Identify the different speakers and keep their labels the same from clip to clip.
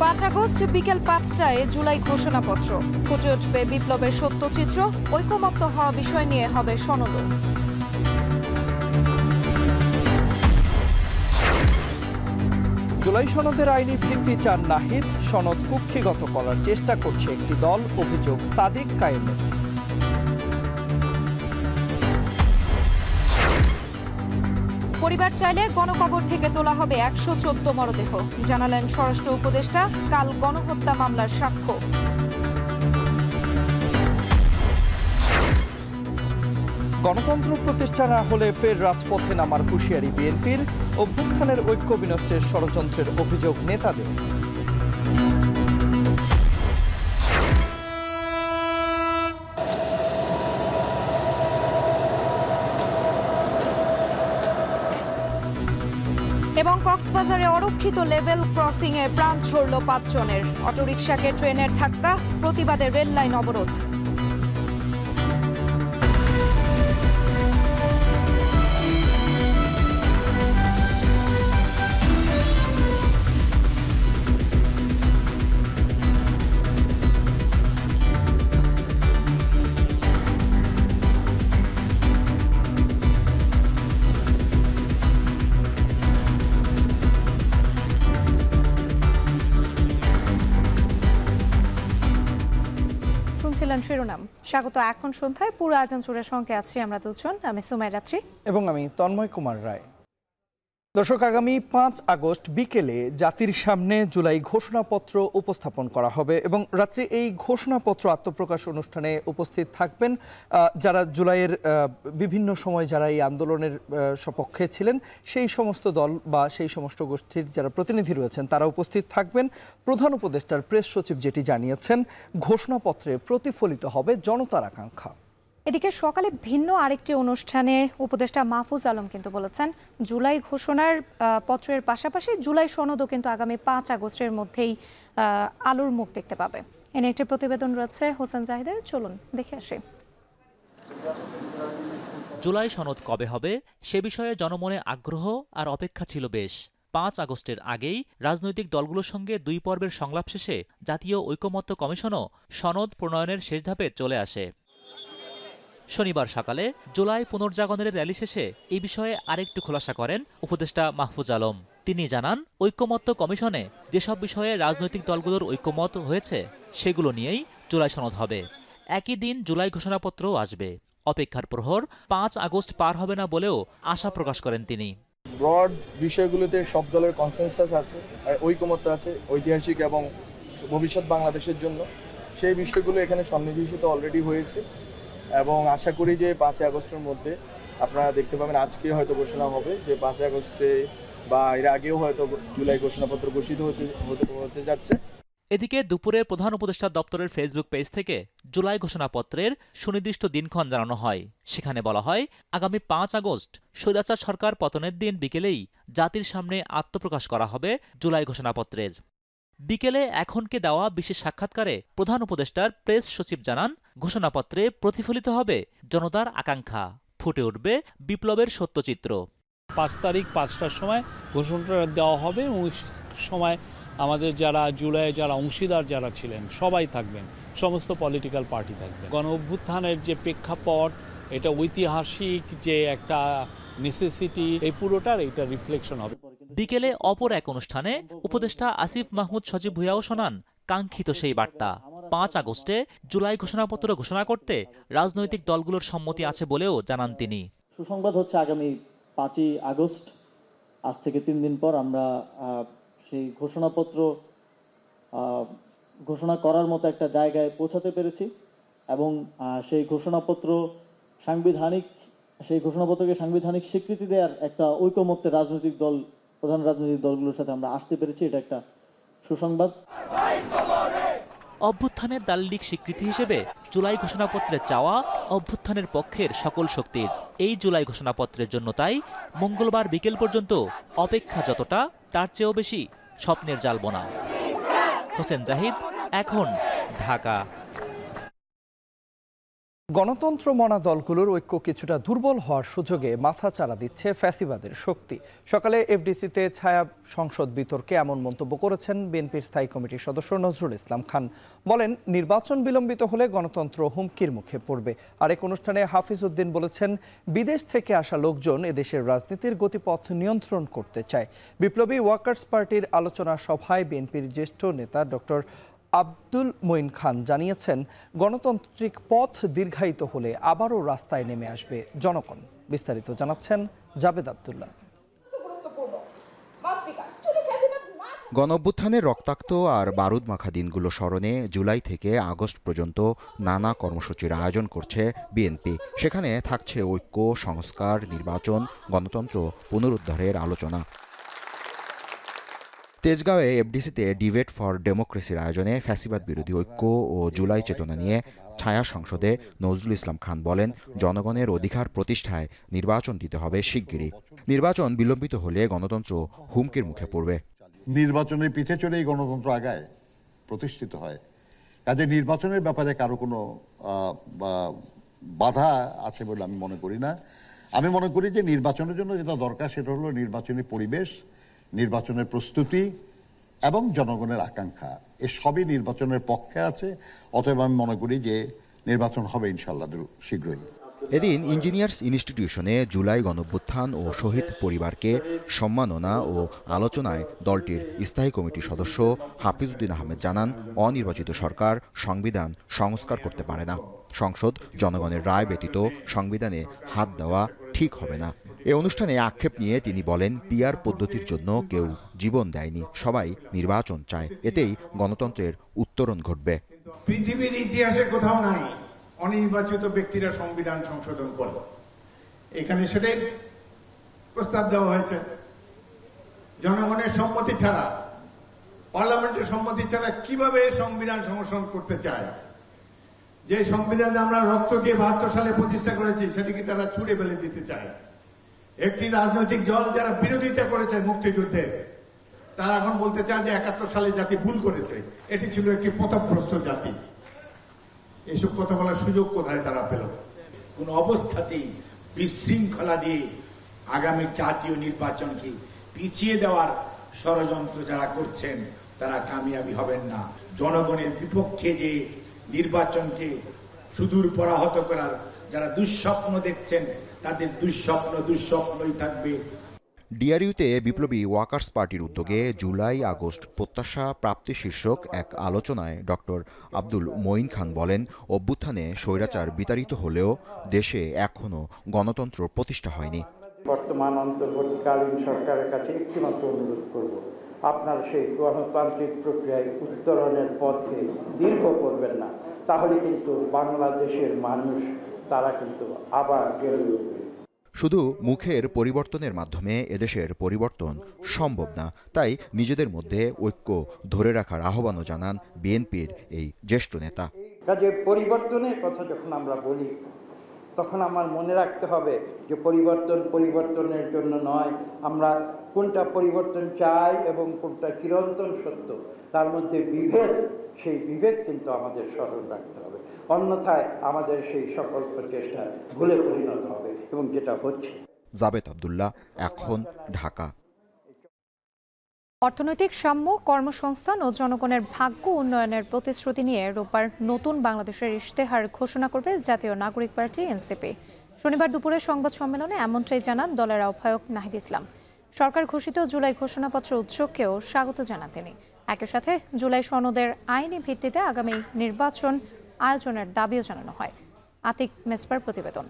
Speaker 1: 5 August বিকেল 5টায় জুলাই ঘোষণাপত্র ফুটে উঠবে বিপ্লবের সত্যচিত্র। ঐকমত্য হওয়া বিষয় নিয়ে হবে সনদ।
Speaker 2: জুলাই সনদের আইনি ভিত্তি চান নাহিদ, সনদ কুক্ষিগত করার চেষ্টা করছে একটি দল, অভিযোগ সাদিক কায়েমের।
Speaker 1: পরিবার চাইলে গণকবর থেকে তোলা হবে 114 মরদেহ, জানালেন স্বরাষ্ট্র উপদেষ্টা। কাল গণহত্যা মামলার সাক্ষ্য।
Speaker 2: গণতন্ত্র প্রতিষ্ঠা না হলে ফের রাজপথে নামার হুঁশিয়ারি বিএনপির। অভ্যুত্থানের ঐক্য বিনষ্টের ষড়যন্ত্রের অভিযোগ নেতাদের।
Speaker 1: এবং কক্সবাজারে অরক্ষিত লেভেল ক্রসিংয়ে প্রাণ ছড়ল 5 জনের। অটোরিকশাকে ট্রেনের ধাক্কা, প্রতিবাদে রেল লাইন অবরোধ। শুনছিলেন শিরোনাম। স্বাগত এখন সন্ধ্যায় পুরো আয়োজন জুড়ে সঙ্গে আছি আমরা দুজন, আমি সুমাইয়া রাত্রি
Speaker 2: এবং আমি তন্ময় কুমার রায়। দর্শক, আগামী 5 আগস্ট বিকেলে জাতির সামনে জুলাই ঘোষণাপত্র উপস্থাপন করা হবে এবং রাত্রে এই ঘোষণাপত্র আত্মপ্রকাশ অনুষ্ঠানে উপস্থিত থাকবেন যারা জুলাইয়ের বিভিন্ন সময় যারা এই আন্দোলনের সপক্ষে ছিলেন, সেই সমস্ত দল বা সেই সমস্ত গোষ্ঠীর যারা প্রতিনিধি রয়েছেন তারা উপস্থিত থাকবেন। প্রধান উপদেষ্টার প্রেস সচিব যেটি জানিয়েছেন, ঘোষণাপত্রে প্রতিফলিত হবে জনতার আকাঙ্ক্ষা।
Speaker 1: এদিকে সকালে ভিন্ন আরেকটি অনুষ্ঠানে উপদেষ্টা মাহফুজ আলম কিন্তু বলেছেন, জুলাই ঘোষণার পত্রের পাশাপাশি জুলাই সনদও কিন্তু আগামী 5 আগস্টের মধ্যেই আলোর মুখ দেখতে পাবে। এনে একটি প্রতিবেদন রয়েছে হোসেন জাহিদের, চলুন দেখে আসি।
Speaker 3: জুলাই সনদ কবে হবে সে বিষয়ে জনমনে আগ্রহ আর অপেক্ষা ছিল বেশ। 5 আগস্টের আগেই রাজনৈতিক দলগুলোর সঙ্গে 2 পর্বের সংলাপ শেষে জাতীয় ঐকমত্য কমিশনও সনদ প্রণয়নের শেষ ধাপে চলে আসে। শনিবার সকালে জুলাই পুনর্জাগরণের র্যালি শেষে এই বিষয়ে আরেকটু খোলাসা করেন উপদেষ্টা মাহফুজ আলম। তিনি জানান, ঐকমত্য কমিশনে যেসব বিষয়ে রাজনৈতিক দলগুলোর ঐকমত হয়েছে সেগুলো নিয়েই জুলাই সনদ হবে। একই দিন জুলাই ঘোষণাপত্রও আসবে। অপেক্ষার প্রহর 5 আগস্ট পার হবে না বলেও আশা প্রকাশ করেন তিনি।
Speaker 4: ব্রড বিষয়গুলোতে সব দলের কনসেনসাস আছে, ঐকমত্য আছে ঐতিহাসিক এবং ভবিষ্যৎ বাংলাদেশের জন্য। সেই বিষয়গুলো এখানে সন্নিবেশিত অলরেডি হয়েছে এবং আশা করি যে 5 আগস্টের মধ্যে আপনারা দেখতে পাবেন। আজকে হয়তো ঘোষণা হবে যে 5 আগস্টে বা এর আগেও হয়তো জুলাই ঘোষণাপত্র ঘোষিত হতে যাচ্ছে।
Speaker 3: এদিকে দুপুরে প্রধান উপদেষ্টা দপ্তরের ফেসবুক পেজ থেকে জুলাই ঘোষণাপত্রের সুনির্দিষ্ট দিনক্ষণ জানানো হয়। সেখানে বলা হয়, আগামী 5 আগস্ট স্বৈরাচার সরকার পতনের দিন বিকেলেই জাতির সামনে আত্মপ্রকাশ করা হবে জুলাই ঘোষণাপত্রের। বিকেলে এখনকে দেওয়া বিশেষ সাক্ষাৎকারে প্রধান উপদেষ্টার প্রেস সচিব জানান, ঘোষণাপত্রে প্রতিফলিত হবে জনতার আকাঙ্ক্ষা, ফুটে উঠবে বিপ্লবের সত্যচিত্র।
Speaker 5: 5 তারিখ 5টার সময় ঘোষণাটা দেওয়া হবে এবং ওই সময় আমাদের যারা জুলাইয়ে যারা অংশীদার যারা ছিলেন সবাই থাকবেন, সমস্ত পলিটিক্যাল পার্টি থাকবে। গণ অভ্যুত্থানের যে প্রেক্ষাপট, এটা ঐতিহাসিক যে একটা নেসেসিটি, এই পুরোটার এটা রিফ্লেকশন হবে।
Speaker 3: বিকেলে অপর এক অনুষ্ঠানে উপদেষ্টা আসিফ মাহমুদ সজীব ভুঁইয়াও শোনান কাঙ্ক্ষিত সেই বার্তা। 5 আগস্টে জুলাই ঘোষণাপত্র ঘোষণা করতে রাজনৈতিক দলগুলোর সম্মতি আছে বলেও জানান তিনি।
Speaker 6: সুসংবাদ হচ্ছে আগামী 5ই আগস্ট, আজ থেকে 3 দিন পর আমরা সেই ঘোষণাপত্র ঘোষণা করার মতো একটা জায়গায় পৌঁছাতে পেরেছি এবং সেই ঘোষণাপত্রকে সাংবিধানিক স্বীকৃতি দেওয়ার একটা ঐকমত্যের প্রধান রাজনৈতিক দলগুলোর সাথে আমরা আসতে পেরেছি। এটা একটা সুসংবাদ।
Speaker 3: অভ্যুত্থানের দালিলিক স্বীকৃতি হিসেবে জুলাই ঘোষণাপত্রে চাওয়া অভ্যুত্থানের পক্ষের সকল শক্তির। এই জুলাই ঘোষণাপত্রের জন্য তাই মঙ্গলবার বিকেল পর্যন্ত অপেক্ষা যতটা, তার চেয়েও বেশি স্বপ্নের জালবোনা। হোসেন জাহিদ, এখন, ঢাকা।
Speaker 2: গণতন্ত্র মনা দলগুলোর ঐক্য কিছুটা দুর্বল হওয়ার সুযোগে মাথাচাড়া দিচ্ছে ফ্যাসিবাদের শক্তি। সকালে এফডিসিতে ছায়া সংসদ বিতর্কে এমন মন্তব্য করেছেন বিএনপির স্থায়ী কমিটির সদস্য নজরুল ইসলাম খান। বলেন, নির্বাচন বিলম্বিত হলে গণতন্ত্র হুমকির মুখে পড়বে। আরেক অনুষ্ঠানে হাফিজ উদ্দিন বলেছেন, বিদেশ থেকে আসা লোকজন এদেশের রাজনীতির গতিপথ নিয়ন্ত্রণ করতে চায়। বিপ্লবী ওয়ার্কার্স পার্টির আলোচনা সভায় বিএনপির জ্যেষ্ঠ নেতা ডক্টর আব্দুল মঈন খান জানিয়েছেন, গণতান্ত্রিক পথ দীর্ঘায়িত হলে আবারও রাস্তায় নেমে আসবে জনগণ। বিস্তারিত জানাচ্ছেন জাবেদ আব্দুল্লাহ।
Speaker 7: গণঅভ্যুত্থানের রক্তাক্ত আর বারুদ মাখা দিনগুলো স্মরণে জুলাই থেকে আগস্ট পর্যন্ত নানা কর্মসূচির আয়োজন করছে বিএনপি। সেখানে থাকছে ঐক্য, সংস্কার, নির্বাচন, গণতন্ত্র পুনরুদ্ধারের আলোচনা। তেজগাঁওয়ে এফডিসিতে ডিবেট ফর ডেমোক্রেসির আয়োজনে ফ্যাসিবাদ বিরোধী ঐক্য ও জুলাই চেতনা নিয়ে ছায়া সংসদে নজরুল ইসলাম খান বলেন, জনগণের অধিকার প্রতিষ্ঠায় নির্বাচন দিতে হবে শিগগিরই। নির্বাচন বিলম্বিত হলে গণতন্ত্র হুমকির মুখে পড়বে।
Speaker 8: নির্বাচনের পিঠে চড়েই গণতন্ত্র আগায়, প্রতিষ্ঠিত হয়। কাজে নির্বাচনের ব্যাপারে কারো কোনো বাধা আছে বলে আমি মনে করি না। আমি মনে করি যে নির্বাচনের জন্য যেটা দরকার সেটা হলো নির্বাচনী পরিবেশ, নির্বাচনের প্রস্তুতি এবং জনগণের আকাঙ্ক্ষা। এ সবই নির্বাচনের পক্ষে আছে। অতএব আমি মনে করি যে নির্বাচন হবে ইনশাআল্লাহ শীঘ্রই।
Speaker 7: এদিন ইঞ্জিনিয়ার্স ইনস্টিটিউশনে জুলাই গণঅভ্যুত্থান ও শহীদ পরিবারকে সম্মাননা ও আলোচনায় দলটির স্থায়ী কমিটির সদস্য হাফিজ উদ্দিন আহমেদ জানান, অনির্বাচিত সরকার সংবিধান সংস্কার করতে পারে না। সংসদ জনগণের রায় ব্যতীত সংবিধানে হাত দেওয়া ঠিক হবে না। এ অনুষ্ঠানে আক্ষেপ নিয়ে তিনি বলেন, পিআর পদ্ধতির জন্য কেউ জীবন দেয়নি, সবাই নির্বাচন চায়। এতেই গণতন্ত্রের উত্তরণ ঘটবে।
Speaker 9: পৃথিবীর ইতিহাসে কোথাও নাই অনির্বাচিত ব্যক্তিরা সংবিধান সংশোধন করে। এখানে সেটাই প্রস্তাব দেওয়া হয়েছে। জনগণের সম্মতি ছাড়া, পার্লামেন্টের সম্মতি ছাড়া কিভাবে সংবিধান সংশোধন করতে চায়? যে সংবিধান আমরা রক্ত দিয়ে 72 সালে প্রতিষ্ঠা করেছি সেটিকে তারা ছুঁড়ে ফেলে দিতে চায়। একটি রাজনৈতিক দল যারা বিরোধিতা করেছে মুক্তিযুদ্ধের, তারা এখন বলতে চায় যে 71 সালে জাতি ভুল করেছে, এটি ছিল একটি পথভ্রষ্ট জাতি। এসব কথা বলার সুযোগ কোথায় তারা পেল? কোন অবস্থাতেই বিশৃঙ্খলা দিয়ে আগামী জাতীয় নির্বাচনকে পিছিয়ে দেওয়ার ষড়যন্ত্র যারা করছেন তারা কামিয়াবি হবেন না। জনগণের বিপক্ষে যে নির্বাচনকে সুদূর পরাহত করার যারা দুঃস্বপ্ন দেখছেন, তাদের দুঃস্বপ্নই থাকবে।
Speaker 7: ডিআরইউতে বিপ্লবী ওয়ার্কার্স পার্টির উদ্যোগে জুলাই আগস্ট প্রত্যাশা প্রাপ্তি শীর্ষক এক আলোচনায় ডক্টর আব্দুল মঈন খান বলেন, অভ্যুত্থানে স্বৈরাচার বিতাড়িত হলেও দেশে এখনও গণতন্ত্র প্রতিষ্ঠা হয়নি।
Speaker 10: বর্তমান অন্তর্বর্তীকালীন সরকারের কাছে একটিমাত্র অনুরোধ করব, আপনার সেই গণতান্ত্রিক প্রক্রিয়ায় উত্তরণের পথকে দীর্ঘ করবেন না, তাহলে কিন্তু বাংলাদেশের মানুষ তারা কিন্তু আবার গেলে উঠবে।
Speaker 7: শুধু মুখের পরিবর্তনের মাধ্যমে এদেশের পরিবর্তন সম্ভব না। তাই নিজেদের মধ্যে ঐক্য ধরে রাখার আহ্বানও জানান বিএনপির এই জ্যেষ্ঠ নেতা।
Speaker 10: কাজে পরিবর্তনের কথা যখন আমরা বলি, তখন আমার মনে রাখতে হবে যে পরিবর্তনের জন্য নয়, আমরা কোনটা পরিবর্তন চাই এবং কোনটা চিরন্তন সত্য, তার মধ্যে বিভেদ, সেই বিভেদ কিন্তু আমাদের স্মরণ রাখতে হবে। অন্যথায় আমাদের সেই সকল প্রচেষ্টা ভুলে পরিণত হবে, এবং যেটা হচ্ছে।
Speaker 7: জাবেদ আব্দুল্লাহ, এখন, ঢাকা।
Speaker 1: অর্থনৈতিক সাম্য, কর্মসংস্থান ও জনগণের ভাগ্য উন্নয়নের প্রতিশ্রুতি নিয়ে রোববার নতুন বাংলাদেশের ইশতেহার ঘোষণা করবে জাতীয় নাগরিক পার্টি এনসিপি। শনিবার দুপুরে সংবাদ সম্মেলনে এমনটাই জানান দলের আহ্বায়ক নাহিদ ইসলাম। সরকার ঘোষিত জুলাই ঘোষণাপত্র উৎসবকেও স্বাগত জানান তিনি। একই সাথে জুলাই সনদের আইনি ভিত্তিতে আগামী নির্বাচন আয়োজনের দাবিও জানানো হয়। আতিক মেসবার প্রতিবেদন।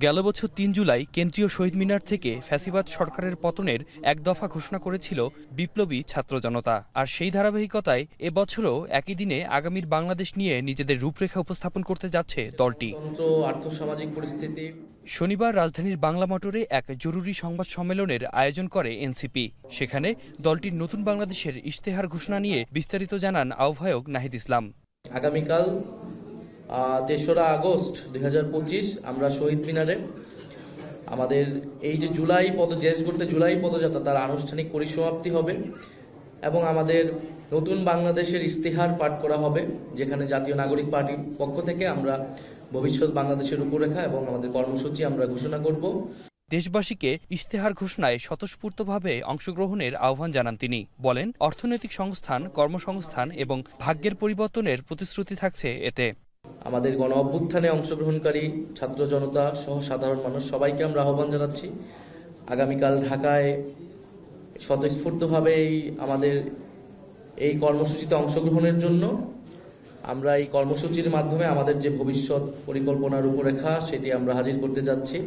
Speaker 11: গেল বছর ৩ জুলাই কেন্দ্রীয় শহীদ মিনার থেকে ফ্যাসিবাদ সরকারের পতনের এক দফা ঘোষণা করেছিল বিপ্লবী ছাত্র জনতা। আর সেই ধারাবাহিকতায় এবছরও একই দিনে আগামীর বাংলাদেশ নিয়ে নিজেদের রূপরেখা উপস্থাপন করতে যাচ্ছে দলটি।
Speaker 12: আর্থসামাজিক পরিস্থিতি।
Speaker 11: শনিবার রাজধানীর বাংলা মোটরে এক জরুরি সংবাদ সম্মেলনের আয়োজন করে এনসিপি। সেখানে দলটির নতুন বাংলাদেশের ইশতেহার ঘোষণা নিয়ে বিস্তারিত জানান আহ্বায়ক নাহিদ ইসলাম।
Speaker 12: আগামীকাল ৩রা আগস্ট ২০২৫ আমরা শহীদ মিনারে আমাদের এই যে জুলাই পদযাত্রা তার আনুষ্ঠানিক পরিসমাপ্তি হবে। এবং আমাদের নতুন বাংলাদেশের ইস্তেহার পাঠ করা হবে, যেখানে জাতীয় নাগরিক পার্টির পক্ষ থেকে আমরা ভবিষ্যৎ বাংলাদেশের রূপরেখা এবং আমাদের কর্মসূচি আমরা ঘোষণা করব।
Speaker 11: দেশবাসীকে ইশতেহার ঘোষণায় স্বতঃস্ফূর্তভাবে অংশগ্রহণের আহ্বান জানান তিনি। বলেন, অর্থনৈতিক সংস্থান, কর্মসংস্থান এবং ভাগ্যের পরিবর্তনের প্রতিশ্রুতি থাকছে এতে।
Speaker 12: আমাদের গণ অভ্যুত্থানে অংশগ্রহণকারী ছাত্র জনতা সহ সাধারণ মানুষ সবাইকে আমরা আহ্বান জানাচ্ছি আগামীকাল ঢাকায় স্বতঃস্ফূর্তভাবে আমাদের এই কর্মসূচিতে অংশগ্রহণের জন্য। আমরা এই কর্মসূচির মাধ্যমে আমাদের যে ভবিষ্যৎ পরিকল্পনার রূপরেখা সেটি আমরা হাজির করতে যাচ্ছি।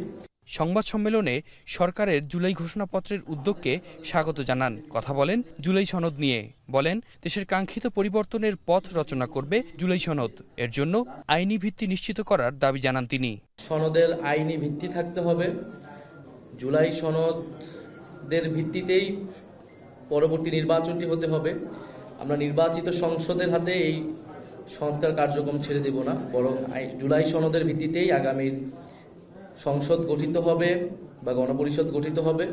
Speaker 11: সংবাদ সম্মেলনে সরকারের জুলাই ঘোষণাপত্রের উদ্যোগকে স্বাগত জানান। কথা বলেন জুলাই সনদ নিয়ে। বলেন, দেশের কাঙ্ক্ষিত পরিবর্তনের পথ রচনা করবে জুলাই সনদ। এর জন্য আইনি ভিত্তি নিশ্চিত করার দাবি জানান তিনি।
Speaker 12: সনদের আইনি ভিত্তি থাকতে হবে। জুলাই সনদের ভিত্তিতেই পরবর্তী নির্বাচনটি হতে হবে। আমরা নির্বাচিত সংসদের হাতে এই সংস্কার কার্যক্রম ছেড়ে দেব না, বরং জুলাই সনদের ভিত্তিতেই আগামীর সংসদ গঠিত হবে বা গণপরিষদ গঠিত হবে।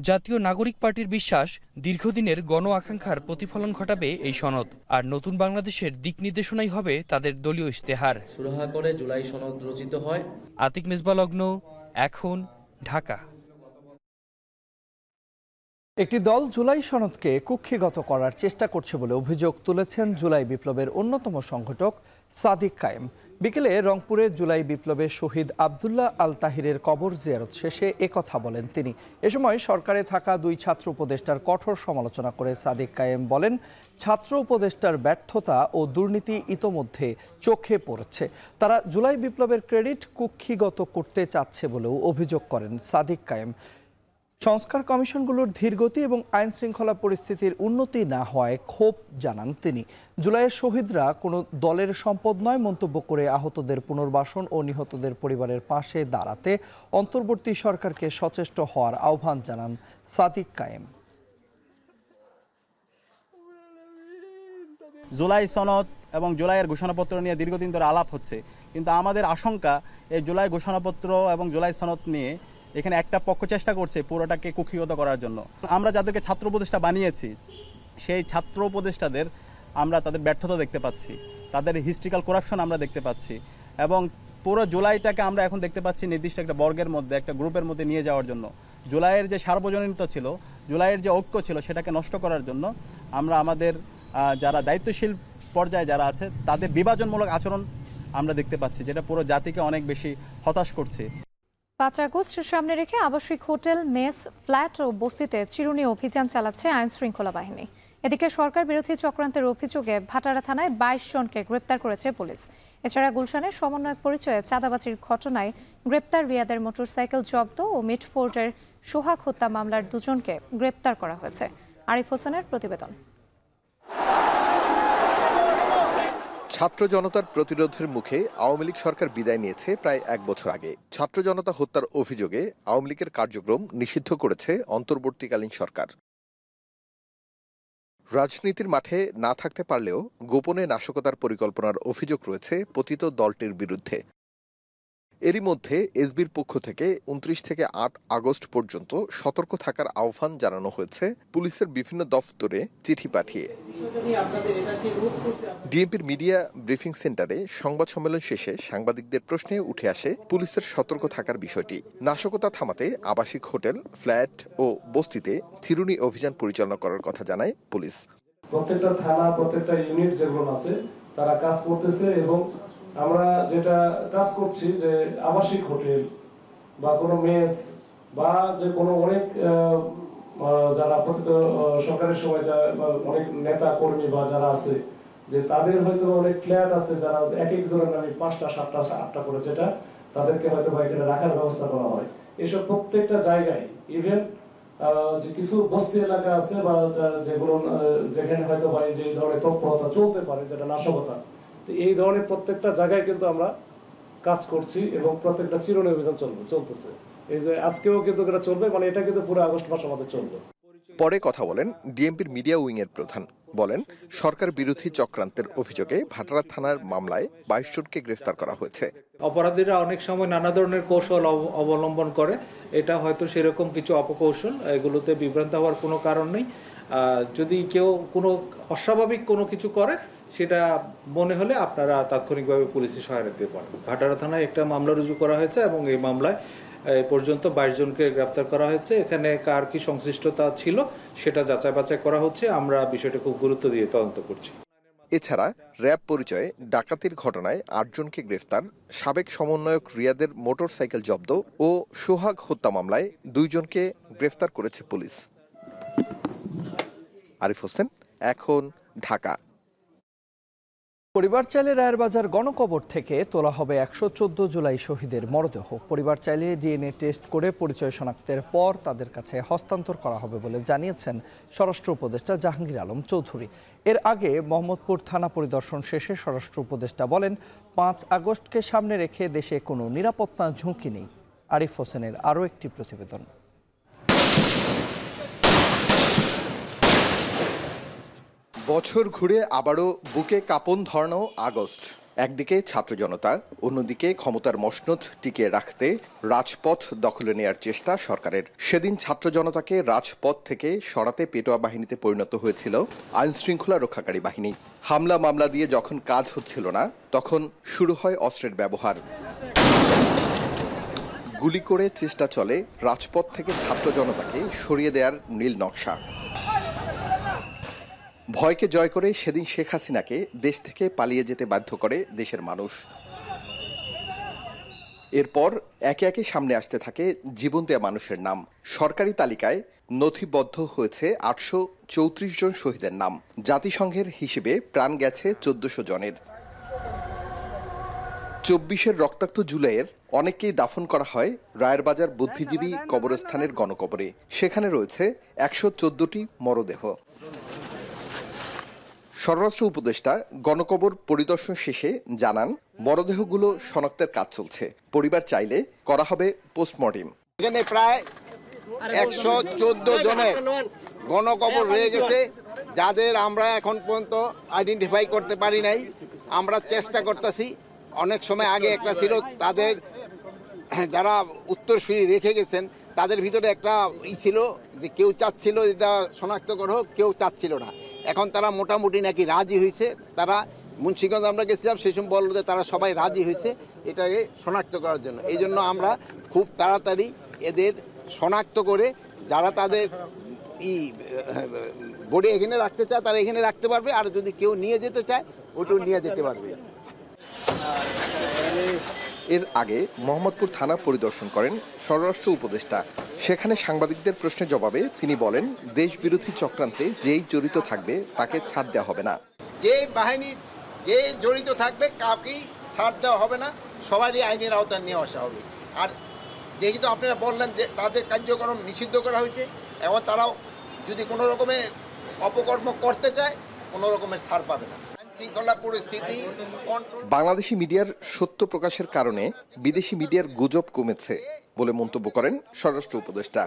Speaker 11: জাতীয় নাগরিক পার্টির বিশ্বাস, দীর্ঘদিনের গণ আকাঙ্ক্ষার প্রতিফলন ঘটাবে এই সনদ। আর নতুন বাংলাদেশের দিক নির্দেশনাই হবে তাদের দলীয় ইশতেহার।
Speaker 12: সুরাহা করে জুলাই সনদ রচিত হয়।
Speaker 11: আতিক মেজবা লগ্ন, এখন, ঢাকা।
Speaker 2: একটি দল জুলাই সনদকে কুক্ষিগত করার চেষ্টা করছে বলে অভিযোগ তুলেছেন জুলাই বিপ্লবের অন্যতম সংগঠক সাদিক কায়েম। বিকেলে রংপুরে জুলাই বিপ্লবে শহীদ আবদুল্লাহ আল তাহিরের কবর জিয়ারত শেষে একথা বলেন তিনি। এ সময় সরকারে থাকা দুই ছাত্র উপদেষ্টার কঠোর সমালোচনা করে সাদিক কায়েম বলেন, ছাত্র উপদেষ্টার ব্যর্থতা ও দুর্নীতি ইতোমধ্যে চোখে পড়েছে। তারা জুলাই বিপ্লবের ক্রেডিট কুক্ষিগত করতে চাচ্ছে বলেও অভিযোগ করেন সাদিক কায়েম। সংস্কার কমিশনগুলোর ধীরগতি এবং আইন শৃঙ্খলা পরিস্থিতির উন্নতি না হওয়ায় ক্ষোভ জানান তিনি। জুলাইয়ের শহীদরা কোনো দলের সম্পদ নয় মন্তব্য করে আহতদের পুনর্বাসন ও নিহতদের পরিবারের পাশে দাঁড়াতে অন্তর্বর্তী সরকারকে সচেষ্ট হওয়ার আহ্বান জানান সাদিক কায়েম।
Speaker 13: জুলাই সনদ এবং জুলাইয়ের ঘোষণাপত্র নিয়ে দীর্ঘদিন ধরে আলাপ হচ্ছে, কিন্তু আমাদের আশঙ্কা এই জুলাই ঘোষণাপত্র এবং জুলাই সনদ নিয়ে এখানে একটা পক্ষ চেষ্টা করছে পুরোটাকে কুক্ষিগত করার জন্য। আমরা যাদেরকে ছাত্র উপদেষ্টা বানিয়েছি সেই ছাত্র উপদেষ্টাদের আমরা তাদের ব্যর্থতা দেখতে পাচ্ছি, তাদের হিস্ট্রিক্যাল করাপশন আমরা দেখতে পাচ্ছি, এবং পুরো জুলাইটাকে আমরা এখন দেখতে পাচ্ছি নির্দিষ্ট একটা বর্গের মধ্যে, একটা গ্রুপের মধ্যে নিয়ে যাওয়ার জন্য। জুলাইয়ের যে সার্বজনীনতা ছিল, জুলাইয়ের যে ঐক্য ছিল, সেটাকে নষ্ট করার জন্য আমরা আমাদের যারা দায়িত্বশীল পর্যায়ে যারা আছে তাদের বিভাজনমূলক আচরণ আমরা দেখতে পাচ্ছি, যেটা পুরো জাতিকে অনেক বেশি হতাশ করছে।
Speaker 1: 5 আগস্ট সামনে রেখে আবাসিক হোটেল, মেস, ফ্ল্যাট ও বস্তিতে চিরুনি অভিযান চালাচ্ছে আইন শৃঙ্খলা বাহিনী। এদিকে সরকার বিরোধী চক্রান্তের অভিযোগে ভাটারা থানায় 22 জনকে গ্রেপ্তার করেছে পুলিশ। এছাড়া গুলশানের সমন্বয়ক পরিচয়ে চাঁদাবাজির ঘটনায় গ্রেপ্তার রিয়াদের মোটরসাইকেল জব্দ ও মিটফোর্ডের সোহাগ হত্যা মামলার 2 জনকে গ্রেপ্তার করা হয়েছে। আরিফ হোসেনের প্রতিবেদন।
Speaker 14: ছাত্র জনতার প্রতিরোধের মুখে আওয়ামী লীগ সরকার বিদায় নিয়েছে প্রায় 1 বছর আগে। ছাত্র জনতা হত্যার অভিযোগে আওয়ামী লীগের কার্যক্রম নিষিদ্ধ করেছে অন্তর্বর্তীকালীন সরকার। রাজনীতির মাঠে না থাকতে পারলেও গোপনে নাশকতার পরিকল্পনার অভিযোগ রয়েছে পতিত দলটির বিরুদ্ধে। এরই মধ্যে এসবির পক্ষ থেকে 29 থেকে 8 আগস্ট পর্যন্ত সতর্ক থাকার আহ্বান জানানো হয়েছে পুলিশের বিভিন্ন দফতরে চিঠি পাঠিয়ে। ডিএমপির মিডিয়া ব্রিফিং সেন্টারে সংবাদ সম্মেলন শেষে সাংবাদিকদের প্রশ্নে উঠে আসে পুলিশের সতর্ক থাকার বিষয়টি। নাশকতা থামাতে আবাসিক হোটেল, ফ্ল্যাট ও বস্তিতে চিরুনি অভিযান পরিচালনা করার কথা জানায় পুলিশ।
Speaker 15: প্রত্যেকটা থানা, প্রত্যেকটা ইউনিট যেগুলো আছে তারা কাজ করতেছে, এবং আমরা যেটা কাজ করছি যে আবাসিক হোটেল বা কোনো মেস বা যে কোনো অনেক যারা প্রতিটা সরকারের সময় অনেক নেতা কর্মী বা যারা আছে যে তাদের হয়তো অনেক ফ্ল্যাট আছে, যারা এক একজনের নামে 5টা 7টা 8টা করে, যেটা তাদেরকে হয়তো এখানে রাখার ব্যবস্থা করা হয়। এসব প্রত্যেকটা জায়গায় ইভেন যে কিছু বস্তি এলাকা আছে বা যেগুলো যেখানে হয়তো যে ধরনের তৎপরতা চলতে পারে, যেটা নাশকতা, এই ধরনের প্রত্যেকটা জায়গায় কিন্তু আমরা কাজ করছি এবং প্রত্যেকটা চিরুনি অভিযান চলতেছে। এই যে আজকেও কিন্তু এটা চলবে, মানে এটা কিন্তু পুরো আগস্ট মাস আমাদের চলবে।
Speaker 14: পরে কথা বলেন ডিএমপির মিডিয়া উইং এর প্রধান। বলেন, সরকার বিরোধী চক্রান্তের অভিযোগে ভাটারা থানার মামলায় 22 জনকে গ্রেফতার করা হয়েছে।
Speaker 16: অপরাধীরা অনেক সময় নানা ধরনের কৌশল অবলম্বন করে, এটা হয়তো সেরকম কিছু অপকৌশল, এগুলোতে বিভ্রান্ত হওয়ার কোনো কারণ নেই। যদি কেউ কোনো অস্বাভাবিক কোনো কিছু করে সেটা মনে হলে আপনারা তাৎক্ষণিকভাবে পুলিশের সহায়তা দিতে পারেন। ভাটারা থানায় একটা মামলা রুজু করা হয়েছে এবং এই মামলায় পর্যন্ত 22 জনকে গ্রেফতার করা হয়েছে। এখানে কার কি সংশ্লিষ্টতা ছিল সেটা যাচাই বাছাই করা হচ্ছে। আমরা বিষয়টা খুব গুরুত্ব দিয়ে তদন্ত করছি।
Speaker 14: এছাড়া র্যাব পরিচয়ে ডাকাতির ঘটনায় 8 জনকে গ্রেফতার, সাবেক সমন্বয়ক রিয়াদের মোটরসাইকেল জব্দ ও সোহাগ হত্যা মামলায় 2 জনকে গ্রেফতার করেছে পুলিশ। আরিফ হোসেন, এখন, ঢাকা।
Speaker 2: পরিবার চাইলে রায়ের বাজার গণকবর থেকে তোলা হবে 114 জুলাই শহীদের মরদেহ। পরিবার চাইলে ডিএনএ টেস্ট করে পরিচয় শনাক্তের পর তাদের কাছে হস্তান্তর করা হবে বলে জানিয়েছেন স্বরাষ্ট্র উপদেষ্টা জাহাঙ্গীর আলম চৌধুরী। এর আগে মোহাম্মদপুর থানা পরিদর্শন শেষে স্বরাষ্ট্র উপদেষ্টা বলেন, 5 আগস্টকে সামনে রেখে দেশে কোনো নিরাপত্তা ঝুঁকি নেই। আরিফ হোসেনের আরও একটি প্রতিবেদন।
Speaker 14: বছর ঘুরে আবারও বুকে কাঁপন ধরানো আগস্ট। একদিকে ছাত্র জনতা, অন্যদিকে ক্ষমতার মসনদ টিকিয়ে রাখতে রাজপথ দখলে নেয়ার চেষ্টা সরকারের। সেদিন ছাত্র জনতাকে রাজপথ থেকে সরাতে পেটোয়া বাহিনীতে পরিণত হয়েছিল আইন শৃঙ্খলা রক্ষাকারী বাহিনী। হামলা মামলা দিয়ে যখন কাজ হচ্ছিল না, তখন শুরু হয় অস্ত্রের ব্যবহার। গুলি করে চেষ্টা চলে রাজপথ থেকে ছাত্র জনতাকে সরিয়ে দেওয়ার নীল নকশা। ভয়কে জয় করে সেদিন শেখ হাসিনাকে দেশ থেকে পালিয়ে যেতে বাধ্য করে দেশের মানুষ। এরপর একে একে সামনে আসতে থাকে জীবন দেয়া মানুষের নাম। সরকারি তালিকায় নথিবদ্ধ হয়েছে 834 জন শহীদের নাম। জাতিসংঘের হিসেবে প্রাণ গেছে 1400 জনের। 24-এর রক্তাক্ত জুলাইয়ের অনেককেই দাফন করা হয় রায়ের বাজার বুদ্ধিজীবী কবরস্থানের গণকবরে। সেখানে রয়েছে 114টি মরদেহ। স্বরাষ্ট্র উপদেষ্টা গণকবর পরিদর্শন শেষে জানান, মরদেহগুলো শনাক্তের কাজ চলছে। পরিবার চাইলে করা হবে পোস্টমর্টেম।
Speaker 17: এখানে প্রায় 114 জনের গণকবর রয়ে গেছে, যাদের আমরা এখন পর্যন্ত আইডেন্টিফাই করতে পারি নাই। আমরা চেষ্টা করতেছি। অনেক সময় আগে একটা ছিল, তাদের যারা উত্তরসূরি রেখে গেছেন তাদের ভিতরে একটা ছিল যে কেউ চাচ্ছিল এটা শনাক্ত করা হোক, কেউ চাচ্ছিল না। এখন তারা মোটামুটি নাকি রাজি হয়েছে। তারা মুন্সিগঞ্জ আমরা গেছিলাম, সেই সময় বললো যে তারা সবাই রাজি হয়েছে এটাকে শনাক্ত করার জন্য। এই জন্য আমরা খুব তাড়াতাড়ি এদের শনাক্ত করে যারা তাদের বডি এখানে রাখতে চায় তারা এখানে রাখতে পারবে, আর যদি কেউ নিয়ে যেতে চায় ওটাও নিয়ে যেতে পারবে।
Speaker 14: এর আগে মোহাম্মদপুর থানা পরিদর্শন করেন স্বরাষ্ট্র উপদেষ্টা। সেখানে সাংবাদিকদের প্রশ্নের জবাবে তিনি বলেন, দেশবিরোধী চক্রান্তে যেই জড়িত থাকবে তাকে ছাড় দেওয়া হবে না।
Speaker 17: যে বাহিনী যে জড়িত থাকবে কাউকেই ছাড় দেওয়া হবে না, সবারই আইনের আওতায় নিয়ে আসা হবে। আর যেহেতু আপনারা বললেন যে তাদের কার্যক্রম নিষিদ্ধ করা হয়েছে, এবং তারাও যদি কোনো রকমের অপকর্ম করতে চায় কোনো রকমের ছাড় পাবে না।
Speaker 14: বাংলাদেশি মিডিয়ার সত্য প্রকাশের কারণে বিদেশি মিডিয়ার গুজব কমেছে বলে মন্তব্য করেন স্বরাষ্ট্র উপদেষ্টা।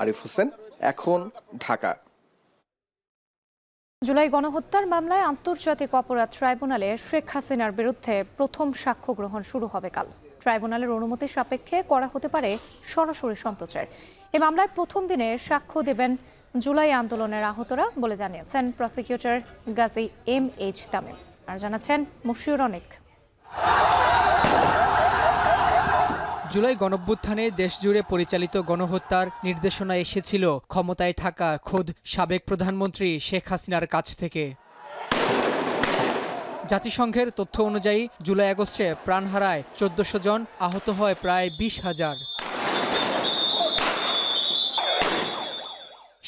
Speaker 14: আরিফ হোসেন, এখন, ঢাকা।
Speaker 1: জুলাই গণহত্যার মামলায় আন্তর্জাতিক অপরাধ ট্রাইব্যুনালে শেখ হাসিনার বিরুদ্ধে প্রথম সাক্ষ্য গ্রহণ শুরু হবে কাল। ট্রাইব্যুনালের অনুমতি সাপেক্ষে করা হতে পারে সরাসরি সম্প্রচার। এই মামলায় প্রথম দিনে সাক্ষ্য দেবেন জুলাই আন্দোলনের আহতরা বলে জানিয়েছেন প্রসিকিউটর গাজী MH তামিম। আর জানাচ্ছেন মুশিউর অনেক।
Speaker 18: জুলাই গণঅভ্যুত্থানে দেশজুড়ে পরিচালিত গণহত্যার নির্দেশনা এসেছিল ক্ষমতায় থাকা খোদ সাবেক প্রধানমন্ত্রী শেখ হাসিনার কাছ থেকে। জাতিসংঘের তথ্য অনুযায়ী জুলাই আগস্টে প্রাণ হারায় 1400 জন, আহত হয় প্রায় 20,000।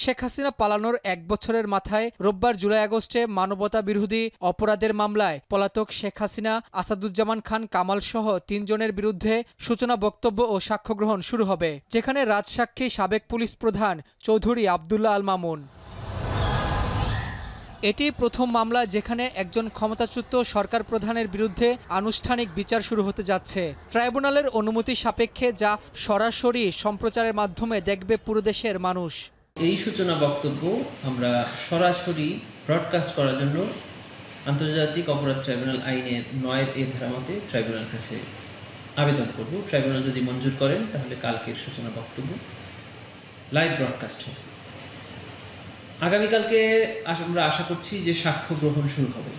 Speaker 18: শেখ হাসিনা পালানোর 1 বছরের মাথায় রোববার জুলাই আগস্টে মানবতা বিরোধী অপরাধের মামলায় পলাতক শেখ হাসিনা, আসাদুজ্জামান খান কামাল সহ 3 জনের বিরুদ্ধে সূচনা বক্তব্য ও সাক্ষ্য গ্রহণ শুরু হবে, যেখানে রাজসাক্ষী সাবেক পুলিশ প্রধান চৌধুরী আবদুল্লাহ আল মামুন। এটি প্রথম মামলা যেখানে একজন ক্ষমতাচ্যুত সরকার প্রধানের বিরুদ্ধে আনুষ্ঠানিক বিচার শুরু হতে যাচ্ছে। ট্রাইব্যুনালের অনুমতি সাপেক্ষে যা সরাসরি সম্প্রচারের মাধ্যমে দেখবে পুরো দেশের মানুষ।
Speaker 19: এই সূচনা বক্তব্য আমরা সরাসরি ব্রডকাস্ট করার জন্য আন্তর্জাতিক অপরাধ ট্রাইব্যুনাল আইনের 9 ধারা মতে ট্রাইব্যুনাল কাছে আবেদন করব। ট্রাইব্যুনাল যদি মঞ্জুর করেন তাহলে কালকের সূচনা বক্তব্য লাইভ ব্রডকাস্ট হবে। আগামীকালকে আমরা আশা করছি যে সাক্ষ্য গ্রহণ শুরু হবে।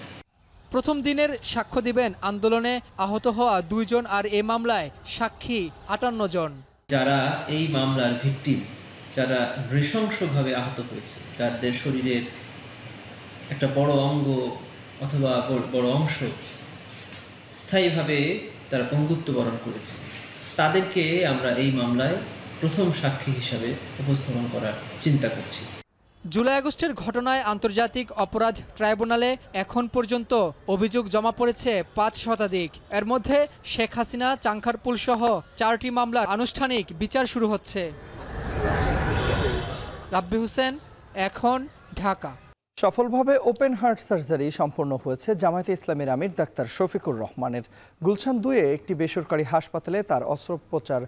Speaker 18: প্রথম দিনের সাক্ষ্য দিবেন আন্দোলনে আহত হওয়া 2 জন আর এই মামলায় সাক্ষী 58 জন।
Speaker 19: যারা এই মামলার ভিকটিম, যারা নৃশংসভাবে আহত হয়েছে, যাদের শরীরের একটা বড় অঙ্গ অথবা বড় অংশ স্থায়ীভাবে তারা পঙ্গুত্ব বরণ করেছে, তাদেরকে আমরা এই মামলায় প্রথম সাক্ষী হিসাবে উপস্থাপন করার চিন্তা করছি।
Speaker 18: জুলাই আগস্টের ঘটনায় আন্তর্জাতিক অপরাধ ট্রাইব্যুনালে এখন পর্যন্ত অভিযোগ জমা পড়েছে 5 শতাধিক। এর মধ্যে শেখ হাসিনা, চাংখারপুল সহ 4টি মামলার আনুষ্ঠানিক বিচার শুরু হচ্ছে। রাব্বি হোসেন, এখন, ঢাকা।
Speaker 2: সফলভাবে ওপেন হার্ট সার্জারি সম্পন্ন হয়েছে জামায়াতে ইসলামীর আমির ডাক্তার শফিকুর রহমানের। গুলশান 2-এ একটি বেসরকারি হাসপাতালে তার অস্ত্রোপচার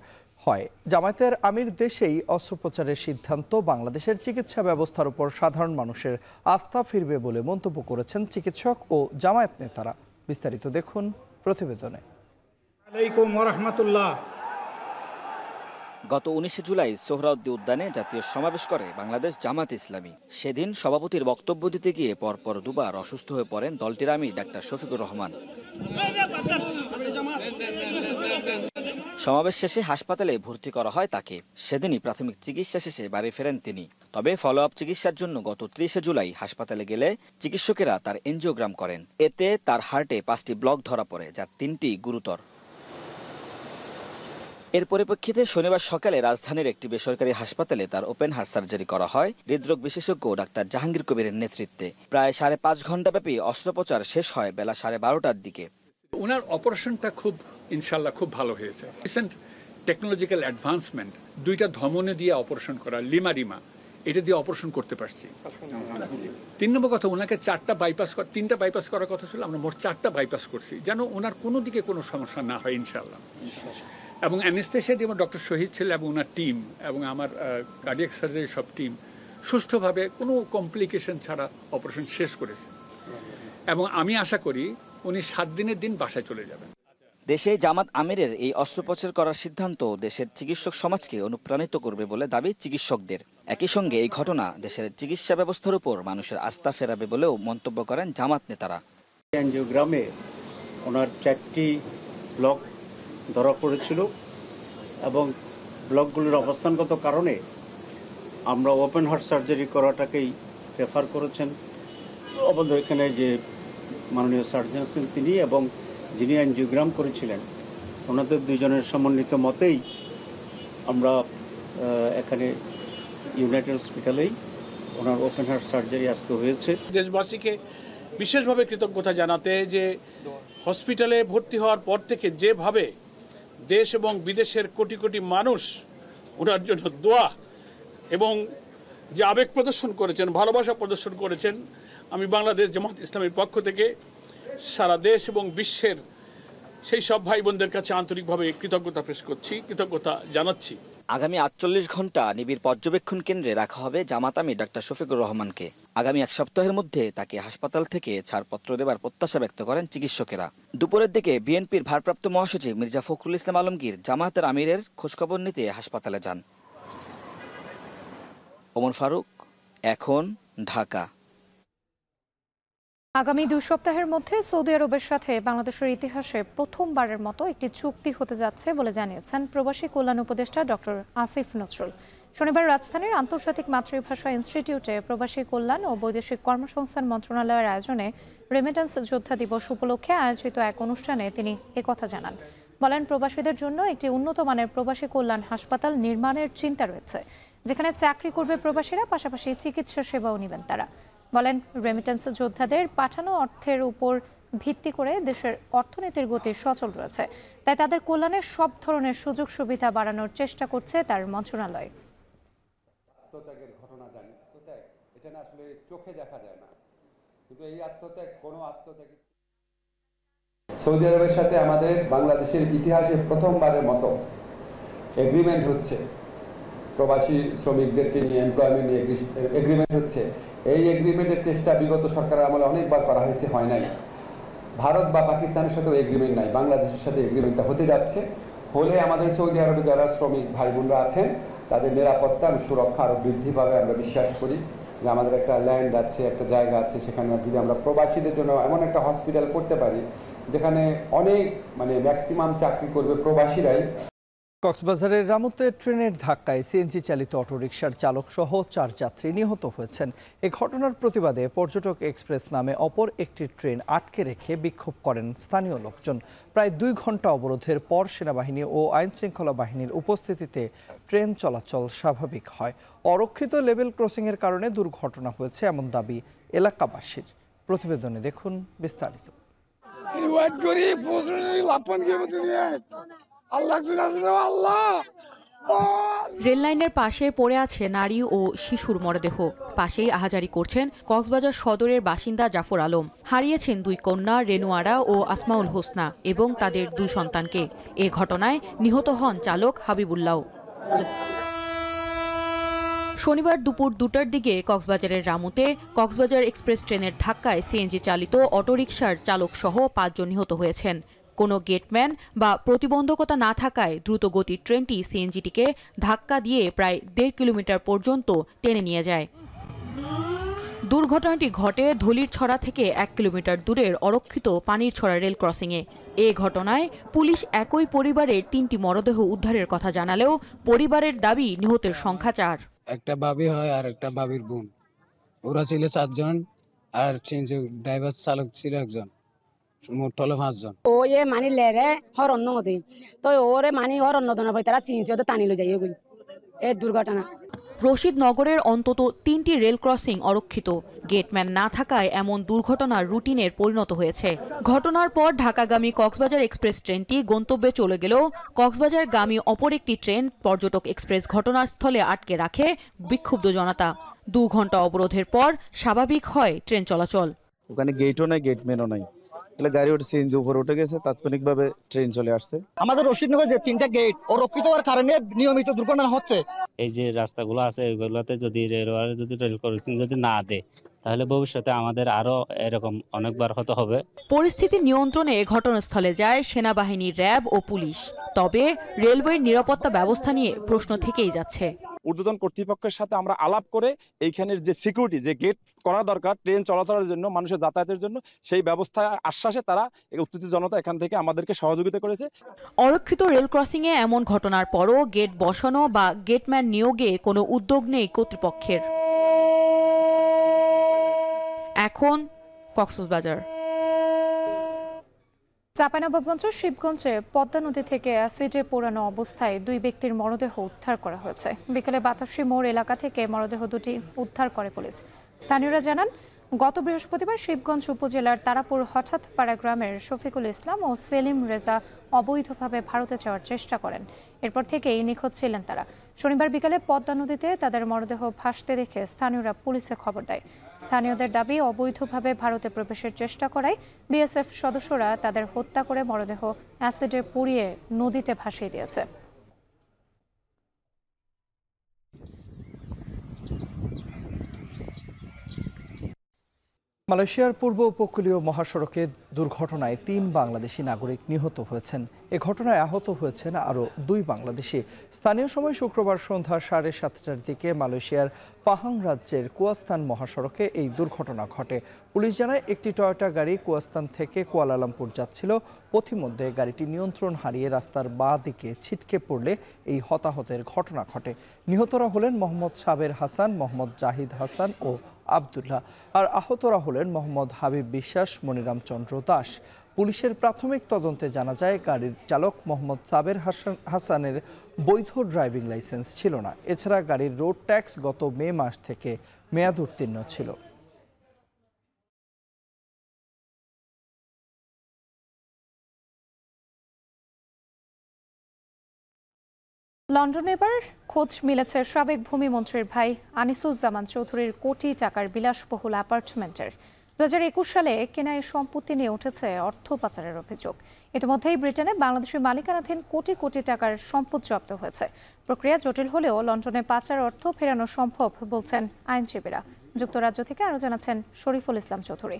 Speaker 2: হয়। জামায়াতের আমির দেশেই অস্ত্রোপচারের সিদ্ধান্ত বাংলাদেশের চিকিৎসা ব্যবস্থার উপর সাধারণ মানুষের আস্থা ফিরবে বলে মন্তব্য করেছেন চিকিৎসক ও জামায়াত নেতারা। বিস্তারিত দেখুন প্রতিবেদনে।
Speaker 9: আলাইকুম ওয়া রাহমাতুল্লাহ।
Speaker 20: গত 19 জুলাই সোহরাওয়ার্দী উদ্যানে জাতীয় সমাবেশ করে বাংলাদেশ জামায়াতে ইসলামী। সেদিন সভাপতির বক্তব্য দিতে গিয়ে পরপর দুবার অসুস্থ হয়ে পড়েন দলটির আমির ডাক্তার শফিকুর রহমান। সমাবেশ শেষে হাসপাতালে ভর্তি করা হয় তাকে। সেদিনই প্রাথমিক চিকিৎসা শেষে বাড়ি ফেরেন তিনি। তবে ফলো আপ চিকিৎসার জন্য গত 30 জুলাই হাসপাতালে গেলে চিকিৎসকেরা তার এনজিওগ্রাম করেন। এতে তার হার্টে 5টি ব্লক ধরা পড়ে, যার 3টি গুরুতর। এর পরিপ্রেক্ষিতে শনিবার সকালে রাজধানীর একটি বেসরকারি হাসপাতালে তার ওপেন হার্ট সার্জারি করা হয় হৃদরোগ বিশেষজ্ঞ ডাক্তার জাহাঙ্গীর কবিরের নেতৃত্বে। প্রায় 5.5 ঘণ্টাব্যাপী অস্ত্রোপচার শেষ হয় বেলা 12:30টার দিকে।
Speaker 21: ওনার অপারেশনটা ইনশাল্লাহ খুব ভালো হয়েছে। রিসেন্ট টেকনোলজিক্যাল অ্যাডভান্সমেন্ট, 2টা ধমনী দিয়ে অপারেশন করা, লিমা এটা দিয়ে অপারেশন করতে পারছি। 3 নম্বর কথা, ওনাকে 3টা বাইপাস করার কথা ছিল, আমরা মোট 4টা বাইপাস করছি, যেন ওনার কোনো দিকে কোনো সমস্যা না হয় ইনশাল্লাহ। এবং অ্যানেস্থেশিয়া দিয়ে আমার ডক্টর শহীদ ছিল এবং ওনার টিম এবং আমার কার্ডিয়াক সার্জারি সব টিম সুষ্ঠুভাবে কোনো কমপ্লিকেশন ছাড়া অপারেশন শেষ করেছে। এবং আমি আশা করি উনি 7 দিনের দিন বাসায় চলে যাবেন।
Speaker 20: দেশে জামাত আমিরের এই অস্ত্রোপচার করার সিদ্ধান্ত দেশের চিকিৎসক সমাজকে অনুপ্রাণিত করবে বলে দাবি চিকিৎসকদের। একই সঙ্গে এই ঘটনা দেশের চিকিৎসা ব্যবস্থার উপর মানুষের আস্থা ফেরাবে বলেও মন্তব্য করেন জামাত নেতারা।
Speaker 22: এনজিওগ্রামে ওনার 4টি ব্লক ধরা পড়েছিল এবং ব্লকগুলোর অবস্থানগত কারণে আমরা ওপেন হার্ট সার্জারি করাটাকেই প্রেফার করেছেন। অবশ্য এখানে যে মাননীয় সার্জন আছেন তিনি এবং যিনি এনজিওগ্রাম করেছিলেন, ওনাদের 2 জনের সমন্বিত মতেই আমরা এখানে ইউনাইটেড হসপিটালেই ওনার ওপেন হার্ট সার্জারি আজকে হয়েছে।
Speaker 23: দেশবাসীকে বিশেষভাবে কৃতজ্ঞতা জানাতে যে হসপিটালে ভর্তি হওয়ার পর থেকে যেভাবে দেশ এবং বিদেশের কোটি কোটি মানুষ ওনার জন্য দোয়া এবং যে আবেগ প্রদর্শন করেছেন, ভালোবাসা প্রদর্শন করেছেন, আমি বাংলাদেশ জামাত ইসলামীর পক্ষ থেকে সারা দেশ এবং বিশ্বের সেই সব ভাই বোনদের কাছে আন্তরিকভাবে কৃতজ্ঞতা পেশ করছি, কৃতজ্ঞতা জানাচ্ছি।
Speaker 20: আগামী 48 ঘণ্টা নিবিড় পর্যবেক্ষণ কেন্দ্রে রাখা হবে জামাত আমির ডাক্তার শফিকুর রহমানকে। আগামী 1 সপ্তাহের মধ্যে তাকে হাসপাতাল থেকে ছাড়পত্র দেবার প্রত্যাশা ব্যক্ত করেন চিকিৎসকেরা। দুপুরের দিকে বিএনপির ভারপ্রাপ্ত মহাসচিব মির্জা ফখরুল ইসলাম আলমগীর জামায়াতের আমিরের খোঁজখবর নিতে হাসপাতালে যান। ওমর ফারুক, এখন, ঢাকা।
Speaker 1: আগামী 2 সপ্তাহের মধ্যে সৌদি আরবের সাথে বাংলাদেশের ইতিহাসে প্রথমবারের মতো একটি চুক্তি হতে যাচ্ছে বলে জানিয়েছেন প্রবাসী কল্যাণ উপদেষ্টা ডক্টর আসিফ নজরুল। শনিবার রাজধানীর আন্তর্জাতিক মাতৃভাষা ইনস্টিটিউটে প্রবাসী কল্যাণ ও বৈদেশিক কর্মসংস্থান মন্ত্রণালয়ের আয়োজনে রেমিটেন্স যোদ্ধা দিবস উপলক্ষে আয়োজিত এক অনুষ্ঠানে তিনি একথা জানান। বলেন, প্রবাসীদের জন্য একটি উন্নত মানের প্রবাসী কল্যাণ হাসপাতাল নির্মাণের চিন্তা রয়েছে, যেখানে চাকরি করবে প্রবাসীরা, পাশাপাশি চিকিৎসা সেবাও নেবেন তারা। বলেন, রেমিটেন্স যোদ্ধাদের পাঠানো অর্থের উপর ভিত্তি করে দেশের অর্থনীতির গতি সচল রয়েছে, তাই তাদের কল্যাণের সব ধরনের সুযোগ সুবিধা বাড়ানোর চেষ্টা করছে তার মন্ত্রণালয়।
Speaker 24: আত্মত্যাগের ঘটনা জানি, আত্মত্যাগ এটা না আসলে চোখে দেখা যায় না, কিন্তু এই আত্মত্যাগ কোনো আত্মত্যাগ। সৌদি আরবের সাথে আমাদের বাংলাদেশের ইতিহাসে প্রথমবারের মতো এগ্রিমেন্ট হচ্ছে, প্রবাসী শ্রমিকদেরকে নিয়ে এমপ্লয়মেন্ট নিয়ে এগ্রিমেন্ট হচ্ছে। এই এগ্রিমেন্টের চেষ্টা বিগত সরকারের আমলে অনেকবার করা হয়েছে, হয় নাই। ভারত বা পাকিস্তানের সাথেও এগ্রিমেন্ট নাই, বাংলাদেশের সাথে এগ্রিমেন্টটা হতে যাচ্ছে। হলে আমাদের সৌদি আরবে যারা শ্রমিক ভাই বোনরা আছেন তাদের নিরাপত্তা এবং সুরক্ষা আরও বৃদ্ধি পাবে আমরা বিশ্বাস করি। যে আমাদের একটা ল্যান্ড আছে, একটা জায়গা আছে, সেখানে যদি আমরা প্রবাসীদের জন্য এমন একটা হসপিটাল করতে পারি যেখানে অনেক ম্যাক্সিমাম চাকরি করবে প্রবাসীরাই।
Speaker 2: কক্সবাজারের রামুতে ট্রেনের ধাক্কায় সিএনজি চালিত অটোরিকশার চালক সহ 4 যাত্রী নিহত হয়েছেন। এ ঘটনার প্রতিবাদে পর্যটক এক্সপ্রেস নামে অপর একটি ট্রেন আটকে রেখে বিক্ষোভ করেন স্থানীয় লোকজন। প্রায় 2 ঘন্টা অবরোধের পর সেনাবাহিনী ও আইনশৃঙ্খলা বাহিনীর উপস্থিতিতে ট্রেন চলাচল স্বাভাবিক হয়। অরক্ষিত লেভেল ক্রসিংয়ের কারণে দুর্ঘটনা হয়েছে এমন দাবি এলাকাবাসীর। প্রতিবেদনে দেখুন বিস্তারিত।
Speaker 3: রেললাইনের পাশে পড়ে আছে নারী ও শিশুর মরদেহ। পাশেই আহাজারি করছেন কক্সবাজার সদরের বাসিন্দা জাফর আলম। হারিয়েছেন 2 কন্যা রেনুয়ারা ও আসমাউল হোসনা এবং তাদের 2 সন্তানকে। এ ঘটনায় নিহত হন চালক হাবিবুল্লাহ। শনিবার দুপুর 2টার দিকে কক্সবাজারের রামুতে কক্সবাজার এক্সপ্রেস ট্রেনের ধাক্কায় সিএনজি চালিত অটোরিকশার চালক সহ 5 জন নিহত হয়েছেন। কোনো গেটম্যান বা প্রতিবন্ধকতা না থাকায় দ্রুতগতির ট্রেনটি সিএনজিটিকে ধাক্কা দিয়ে প্রায় 1.5 কিলোমিটার পর্যন্ত টেনে নিয়ে যায়। দুর্ঘটনাটি ঘটে ধলিরছড়া থেকে 1 কিলোমিটার দূরের অরক্ষিত পানিরছড়া রেল ক্রসিংয়ে। এ ঘটনায় পুলিশ একই পরিবারের 3টি মরদেহ উদ্ধারের কথা জানালেও পরিবারের দাবি নিহতের সংখ্যা 4।
Speaker 4: একটা ভাবি হয় আর একটা ভাবির বোন, ওরা ছিল 4 জন আর ড্রাইভার চালক ছিল 1 জন, মোট হলো 5 জন।
Speaker 5: ও এ মানি লেরে হরন্ন হতে তো ওরে মানি হরন্ন দনা ভাই তারা চিনছে তো টানিলো যাই ওই এই দুর্ঘটনা।
Speaker 3: রশিদনগরের অন্তত 3টি রেল ক্রসিং অরক্ষিত। গেটম্যান না থাকায় এমন দুর্ঘটনার রুটিনের পরিণত হয়েছে। ঘটনার পর ঢাকাগামী কক্সবাজার এক্সপ্রেস ট্রেনটি গন্তব্যে চলে গেলেও কক্সবাজারগামী অপর একটি ট্রেন পর্যটক এক্সপ্রেস ঘটনাস্থলে আটকে রাখে বিক্ষুব্ধ জনতা। 2 ঘন্টা অবরোধের পর স্বাভাবিক হয় ট্রেন চলাচল।
Speaker 6: ওখানে গেটও নাই, গেটম্যানও নাই, গাড়ি ওটা সিএনজি উপরে উঠে গেছে, তাৎক্ষণিকভাবে ট্রেন চলে আসছে।
Speaker 25: আমাদের রশিদনগর যে 3টা গেট অরক্ষিত হওয়ার কারণে নিয়মিত দুর্ঘটনা হচ্ছে।
Speaker 4: এই যে রাস্তাগুলো আছে এগুলোতে যদি রেল ক্রসিং যদি না দেয় তাহলে ভবিষ্যতে আমাদের আরো এরকম অনেকবার হতে হবে।
Speaker 3: পরিস্থিতি নিয়ন্ত্রণে ঘটনাস্থলে যায় সেনাবাহিনী, র্যাব ও পুলিশ। তবে রেলওয়ের নিরাপত্তা ব্যবস্থা নিয়ে প্রশ্ন থেকেই যাচ্ছে।
Speaker 26: ঊর্ধ্বতন কর্তৃপক্ষের সাথে আমরা আলাপ করে এইখানের যে সিকিউরিটি যে গেট করা দরকার ট্রেন চলাচলের জন্য, মানুষের যাতায়াতের জন্য, সেই ব্যবস্থা আশ্বাসে তারা উত্তেজিত জনতা এখান থেকে আমাদেরকে সহযোগিতা করেছে।
Speaker 3: অরক্ষিত রেল ক্রসিংয়ে এমন ঘটনার পরও গেট বসানো বা গেটম্যান নিয়োগে কোনো উদ্যোগ নেই কর্তৃপক্ষের। এখন কক্সবাজার।
Speaker 1: চাঁপাইনবাবগঞ্জের শিবগঞ্জে পদ্মা নদী থেকে অ্যাসিডে পোড়ানো অবস্থায় 2 ব্যক্তির মরদেহ উদ্ধার করা হয়েছে। বিকেলে বাতাসী মোড় এলাকা থেকে মরদেহ দুটি উদ্ধার করে পুলিশ। স্থানীয়রা জানান, গত বৃহস্পতিবার শিবগঞ্জ উপজেলার তারাপুর হঠাৎপাড়া গ্রামের শফিকুল ইসলাম ও সেলিম রেজা অবৈধভাবে ভারতে যাওয়ার চেষ্টা করেন। এরপর থেকেই নিখোঁজ ছিলেন তারা। শনিবার বিকালে পদ্মা নদীতে তাদের মরদেহ ভাসতে দেখে স্থানীয়রা পুলিশে খবর দেয়। স্থানীয়দের দাবি, অবৈধভাবে ভারতে প্রবেশের চেষ্টা করায় বিএসএফ সদস্যরা তাদের হত্যা করে মরদেহ অ্যাসিডে পুড়িয়ে নদীতে ভাসিয়ে দিয়েছে।
Speaker 2: মালয়েশিয়ার পূর্ব উপকূলীয় মহাসড়কে দুর্ঘটনায় 3 বাংলাদেশি নাগরিক নিহত হয়েছেন। এ ঘটনায় আহত হয়েছেন আরও 2 বাংলাদেশি। স্থানীয় সময় শুক্রবার সন্ধ্যা 7:30টার দিকে মালয়েশিয়ার পাহাং রাজ্যের কুয়াস্তান মহাসড়কে এই দুর্ঘটনা ঘটে। পুলিশ জানায়, একটি টয়োটা গাড়ি কুয়াস্তান থেকে কুয়ালালামপুর যাচ্ছিল। পথিমধ্যে গাড়িটি নিয়ন্ত্রণ হারিয়ে রাস্তার বাঁ দিকে ছিটকে পড়লে এই হতাহতের ঘটনা ঘটে। নিহতরা হলেন মোহাম্মদ সাবের হাসান, মোহাম্মদ জাহিদ হাসান ও আবদুল্লাহ। আর আহতরা হলেন মোহাম্মদ হাবিব বিশ্বাস, মনিরাম চন্দ্র দাস। পুলিশের প্রাথমিক তদন্তে জানা যায়, গাড়ির চালক মোহাম্মদ সাবের হাসানের বৈধ ড্রাইভিং লাইসেন্স ছিল না। এছাড়া গাড়ির রোড ট্যাক্স গত মে মাস থেকে মেয়াদ উত্তীর্ণ ছিল।
Speaker 1: লন্ডনে এবার খোঁজ মিলেছে সাবেক ভূমিমন্ত্রীর ভাই আনিসুজ্জামান চৌধুরীর কোটি টাকার বিলাসবহুল অ্যাপার্টমেন্টের। 2021 সালে কেনা এই সম্পত্তি নিয়ে উঠেছে অর্থ পাচারের অভিযোগ। ইতিমধ্যেই ব্রিটেনে বাংলাদেশের মালিকানাধীন কোটি কোটি টাকার সম্পদ জব্দ হয়েছে। প্রক্রিয়া জটিল হলেও লন্ডনে পাচার অর্থ ফেরানো সম্ভব বলছেন আইনজীবীরা। যুক্তরাজ্য থেকে আরও জানাচ্ছেন শরীফুল ইসলাম চৌধুরী।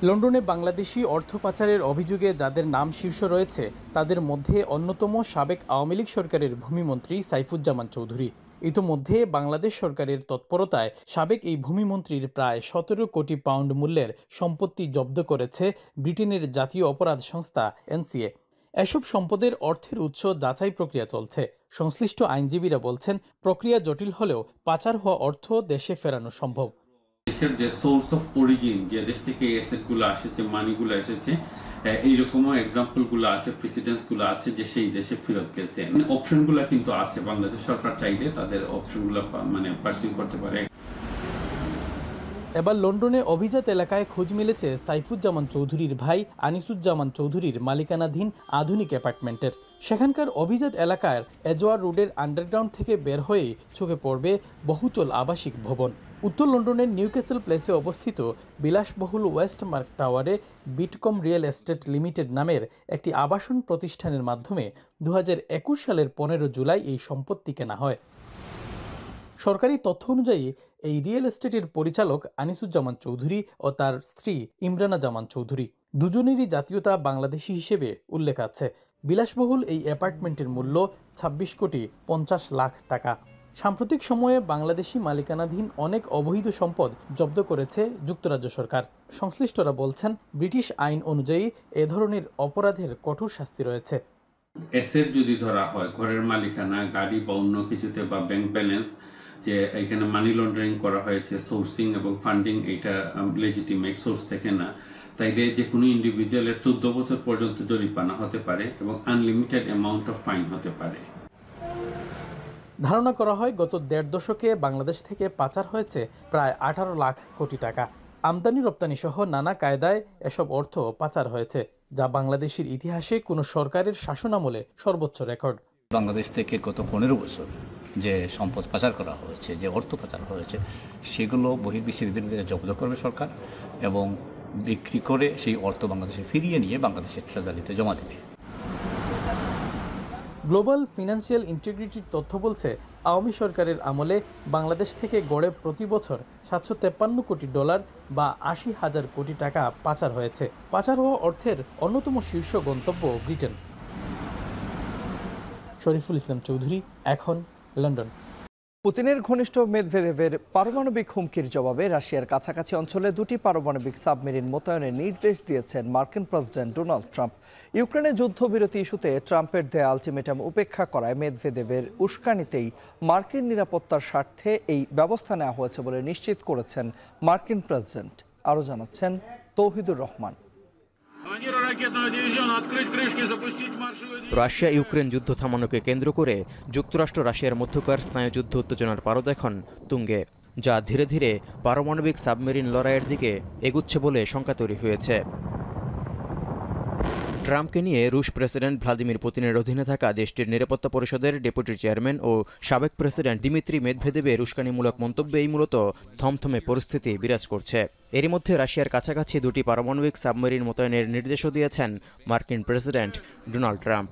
Speaker 27: লন্ডনে বাংলাদেশি অর্থ পাচারের অভিযোগে যাদের নাম শীর্ষ রয়েছে তাদের মধ্যে অন্যতম সাবেক আওয়ামী লীগ সরকারের ভূমিমন্ত্রী সাইফুজ্জামান চৌধুরী। ইতোমধ্যে বাংলাদেশ সরকারের তৎপরতায় সাবেক এই ভূমিমন্ত্রীর প্রায় 17 কোটি পাউন্ড মূল্যের সম্পত্তি জব্দ করেছে ব্রিটেনের জাতীয় অপরাধ সংস্থা এনসিএ। এসব সম্পদের অর্থের উৎস যাচাই প্রক্রিয়া চলছে। সংশ্লিষ্ট আইনজীবীরা বলছেন, প্রক্রিয়া জটিল হলেও পাচার হওয়া অর্থ দেশে ফেরানো সম্ভব।
Speaker 7: দেশের যে সোর্স অফ অরিজিন, যে দেশ থেকে এই অ্যাসেটগুলো এসেছে, মানিগুলো এসেছে, এইরকমও এক্সাম্পলগুলো আছে, প্রেসিডেন্টসগুলো আছে যে সেই দেশে ফেরত গেছে। অপশনগুলো কিন্তু আছে, বাংলাদেশ সরকার চাইলে তাদের অপশনগুলো পার্সিউ করতে পারে।
Speaker 27: এবার লন্ডনে অভিজাত এলাকায় খোঁজ মিলেছে সাইফুজ্জামান চৌধুরীর ভাই আনিসুজ্জামান চৌধুরীর মালিকানাধীন আধুনিক অ্যাপার্টমেন্টের। সেখানকার অভিজাত এলাকার এজওয়ার রোডের আন্ডারগ্রাউন্ড থেকে বের হয়ে চোখে পড়বে বহুতল আবাসিক ভবন। উত্তর লন্ডনের নিউক্যাসল প্লেসে অবস্থিত বিলাসবহুল ওয়েস্টমার্ক টাওয়ারে বিটকম রিয়েল এস্টেট লিমিটেড নামের একটি আবাসন প্রতিষ্ঠানের মাধ্যমে 2021 সালের 15 জুলাই এই সম্পত্তি কেনা হয়। সরকারি তথ্য অনুযায়ী এই রিয়েল এস্টেটের পরিচালক আনিসুজ্জামান চৌধুরী ও তার স্ত্রী ইমরানা জামান চৌধুরী, দুজনেরই জাতীয়তা বাংলাদেশি হিসেবে উল্লেখ আছে। বিলাসবহুল এই অ্যাপার্টমেন্টের মূল্য 26 কোটি 50 লাখ টাকা। সাম্প্রতিক সময়ে বাংলাদেশি মালিকানাধীন অনেক অবৈধ সম্পদ জব্দ করেছে যুক্তরাজ্য সরকার। সংশ্লিষ্টরা বলছেন, ব্রিটিশ আইন অনুযায়ী এ ধরনের অপরাধের কঠোর শাস্তি রয়েছে।
Speaker 7: অ্যাসেট যদি ধরা হয়, ঘরের মালিকানা, গাড়ি বা অন্য কিছুতে, বা ব্যাংক ব্যালেন্স, যে এখানে মানি লন্ডারিং করা হয়েছে, সোর্সিং এবং ফান্ডিং, এটা লেজিটিমেট সোর্স থেকে না, তাইলে যে কোনো ইন্ডিভিজুয়ালের 14 বছর পর্যন্ত জরিমানা হতে পারে এবং আনলিমিটেড অ্যামাউন্ট অফ ফাইন হতে পারে।
Speaker 27: ধারণা করা হয়, গত 1.5 দশকে বাংলাদেশ থেকে পাচার হয়েছে প্রায় 18 লাখ কোটি টাকা। আমদানি রপ্তানি সহ নানা কায়দায় এসব অর্থ পাচার হয়েছে, যা বাংলাদেশের ইতিহাসে কোনো সরকারের শাসনামলে সর্বোচ্চ রেকর্ড।
Speaker 8: বাংলাদেশ থেকে গত 15 বছর যে সম্পদ পাচার করা হয়েছে, যে অর্থ পাচার হয়েছে, সেগুলো বহির্বিশ্বের বিভিন্ন জায়গায় জব্দ করবে সরকার এবং বিক্রি করে সেই অর্থ বাংলাদেশে ফিরিয়ে নিয়ে বাংলাদেশের ট্রেজারিতে জমা দেবে।
Speaker 27: গ্লোবাল ফিনান্সিয়াল ইন্টিগ্রিটির তথ্য বলছে, আওয়ামী সরকারের আমলে বাংলাদেশ থেকে গড়ে প্রতি বছর $753 কোটি বা 80,000 কোটি টাকা পাচার হয়েছে। পাচার হওয়া অর্থের অন্যতম শীর্ষ গন্তব্য ব্রিটেন। শরীফুল ইসলাম চৌধুরী, এখন, লন্ডন।
Speaker 2: পুতিনের ঘনিষ্ঠ মেদভেদেভের পারমাণবিক হুমকির জবাবে রাশিয়ার কাছাকাছি অঞ্চলে 2টি পারমাণবিক সাবমেরিন মোতায়েনের নির্দেশ দিয়েছেন মার্কিন প্রেসিডেন্ট ডোনাল্ড ট্রাম্প। ইউক্রেনে যুদ্ধবিরতি ইস্যুতে ট্রাম্পের দেয়া আলটিমেটাম উপেক্ষা করায় মেদভেদেভের উস্কানিতেই মার্কিন নিরাপত্তার স্বার্থে এই ব্যবস্থা নেওয়া হয়েছে বলে নিশ্চিত করেছেন মার্কিন প্রেসিডেন্ট। আরও জানাচ্ছেন তৌহিদুর রহমান।
Speaker 10: রাশিয়া ইউক্রেন যুদ্ধ থামানোকে কেন্দ্র করে যুক্তরাষ্ট্র রাশিয়ার মধ্যকার স্নায়ুযুদ্ধ উত্তেজনার পারদ এখন তুঙ্গে, যা ধীরে ধীরে পারমাণবিক সাবমেরিন লড়াইয়ের দিকে এগুচ্ছে বলে শঙ্কা তৈরি হয়েছে। ট্রাম্পকে নিয়ে রুশ প্রেসিডেন্ট ভ্লাদিমির পুতিনের অধীনে থাকা দেশটির নিরাপত্তা পরিষদের ডেপুটি চেয়ারম্যান ও সাবেক প্রেসিডেন্ট দিমিত্রি মেদভেদেভের উস্কানিমূলক মন্তব্যেই মূলত থমথমে পরিস্থিতি বিরাজ করছে। এরই মধ্যে রাশিয়ার কাছাকাছি 2টি পারমাণবিক সাবমেরিন মোতায়েনের নির্দেশও দিয়েছেন মার্কিন প্রেসিডেন্ট ডোনাল্ড ট্রাম্প।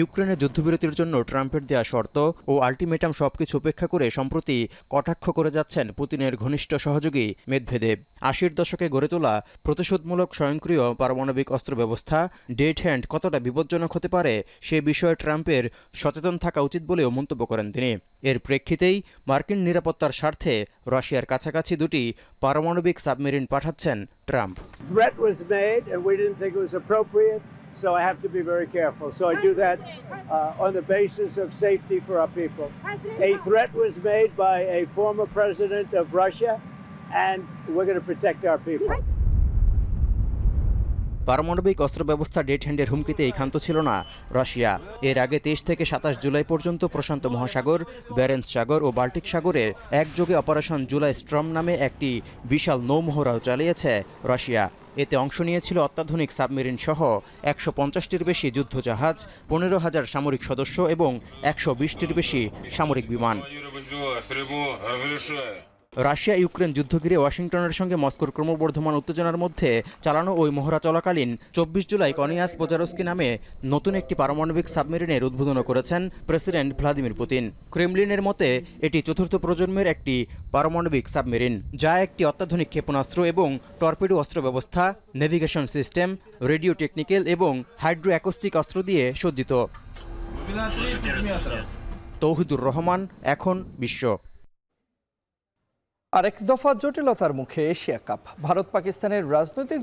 Speaker 10: ইউক্রেনের যুদ্ধবিরতির জন্য ট্রাম্পের দেয়া শর্ত ও আলটিমেটাম সবকিছু উপেক্ষা করে সম্প্রতি কটাক্ষ করে যাচ্ছেন পুতিনের ঘনিষ্ঠ সহযোগী মেদভেদেভ। 80-র দশকে গড়ে তোলা প্রতিশোধমূলক স্বয়ংক্রিয় পারমাণবিক অস্ত্র ব্যবস্থা ডেড হ্যান্ড কতটা বিপজ্জনক হতে পারে সে বিষয়ে ট্রাম্পের সচেতন থাকা উচিত বলেও মন্তব্য করেন তিনি। এর প্রেক্ষিতেই মার্কিন নিরাপত্তার স্বার্থে রাশিয়ার কাছাকাছি 2টি পারমাণবিক সাবমেরিন পাঠাচ্ছেন Trump.
Speaker 11: So I have to be very careful. So I do that on the basis of safety for our people. A threat was made by a former president of Russia, and we're going to protect our people.
Speaker 10: পারমাণবিক অস্ত্র ব্যবস্থা dead হ্যান্ডের হুমকিতেই ক্ষান্ত ছিল না Russia. এর আগে 23 থেকে 27 জুলাই পর্যন্ত প্রশান্ত মহাসাগর, ব্যারেন্স সাগর ও বাল্টিক সাগরের একযোগে অপারেশন জুলাই স্টর্ম নামে একটি বিশাল নৌমহড়াও চালিয়েছে রাশিয়া। এতে অংশ নিয়েছিল অত্যাধুনিক সাবমেরিন সহ 150টির বেশি যুদ্ধজাহাজ, 15,000 সামরিক সদস্য এবং 120টির বেশি সামরিক বিমান। রাশিয়া ইউক্রেন যুদ্ধ ঘিরে ওয়াশিংটনের সঙ্গে মস্কোর ক্রমবর্ধমান উত্তেজনার মধ্যে চালানো ওই মহড়া চলাকালীন 24 জুলাই কনিয়াস পোজারস্কি নামে নতুন একটি পারমাণবিক সাবমেরিনের উদ্বোধনও করেছেন প্রেসিডেন্ট ভ্লাদিমির পুতিন। ক্রেমলিনের মতে এটি চতুর্থ প্রজন্মের একটি পারমাণবিক সাবমেরিন, যা একটি অত্যাধুনিক ক্ষেপণাস্ত্র এবং টর্পেডো অস্ত্র ব্যবস্থা, নেভিগেশন সিস্টেম, রেডিও টেকনিক্যাল এবং হাইড্রো অ্যাকোস্টিক অস্ত্র দিয়ে সজ্জিত। তৌহিদুর রহমান, এখন বিশ্ব।
Speaker 2: আরেক দফা জটিলতার মুখে এশিয়া কাপ। ভারত পাকিস্তানের রাজনৈতিক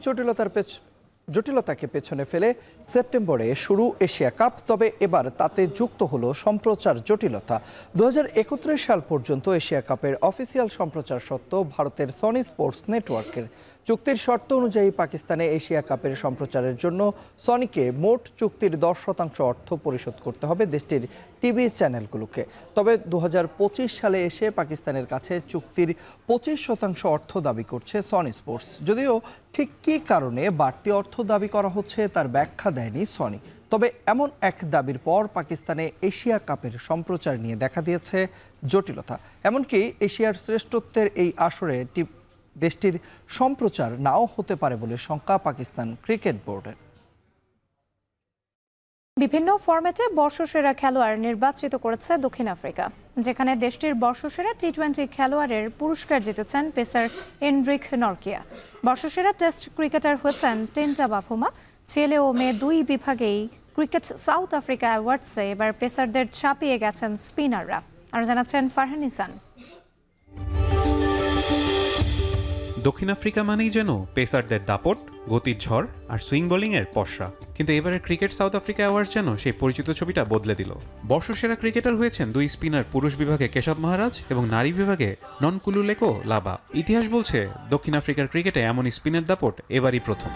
Speaker 2: জটিলতাকে পেছনে ফেলে সেপ্টেম্বরে শুরু এশিয়া কাপ। তবে এবার তাতে যুক্ত হলো সম্প্রচার জটিলতা। 2031 সাল পর্যন্ত এশিয়া কাপের অফিসিয়াল সম্প্রচার সত্ত্বেও ভারতের সনি স্পোর্টস নেটওয়ার্কের চুক্তির শর্ত অনুযায়ী পাকিস্তানে এশিয়া কাপের সম্প্রচারের জন্য সনিকে মোট চুক্তির 10% অর্থ পরিশোধ করতে হবে দেশটির টিভি চ্যানেলগুলোকে। তবে 2025 সালে এসে পাকিস্তানের কাছে চুক্তির 25% অর্থ দাবি করছে সনি স্পোর্টস। যদিও ঠিক কী কারণে বাড়তি অর্থ দাবি করা হচ্ছে তার ব্যাখ্যা দেয়নি সনি। তবে এমন এক দাবির পর পাকিস্তানে এশিয়া কাপের সম্প্রচার নিয়ে দেখা দিয়েছে জটিলতা। এমনকি এশিয়ার শ্রেষ্ঠত্বের এই আসরে দেশটির সম্প্রচার নাও হতে পারে বলে শঙ্কা পাকিস্তান ক্রিকেট বোর্ডের।
Speaker 1: বিভিন্ন ফরম্যাটে বর্ষসেরা খেলোয়াড় নির্বাচিত করেছে দক্ষিণ আফ্রিকা, যেখানে দেশটির বর্ষসেরা টি-20 খেলোয়াড়ের পুরস্কার জিতেছেন পেসার এনরিক নরকিয়া। বর্ষসেরা টেস্ট ক্রিকেটার হয়েছেন টেন্টা বাফুমা। ছেলে ও মেয়ে দুই বিভাগেই ক্রিকেট সাউথ আফ্রিকা অ্যাওয়ার্ডসে এবার পেসারদের ছাপিয়ে গেছেন স্পিনাররা। আর জানাচ্ছেন ফারহান ইসান।
Speaker 12: দক্ষিণ আফ্রিকা মানেই যেন পেসারদের দাপট, গতির ঝড় আর সুইং বোলিংয়ের পসরা। কিন্তু এবারের ক্রিকেট সাউথ আফ্রিকা অ্যাওয়ার্ডস যেন সেই পরিচিত ছবিটা বদলে দিল। বর্ষসেরা ক্রিকেটার হয়েছেন দুই স্পিনার পুরুষ বিভাগে কেশব মহারাজ এবং নারী বিভাগে ননকুলুলেকো লাবা। ইতিহাস বলছে দক্ষিণ আফ্রিকার ক্রিকেটে এমন স্পিনের দাপট এবারই প্রথম।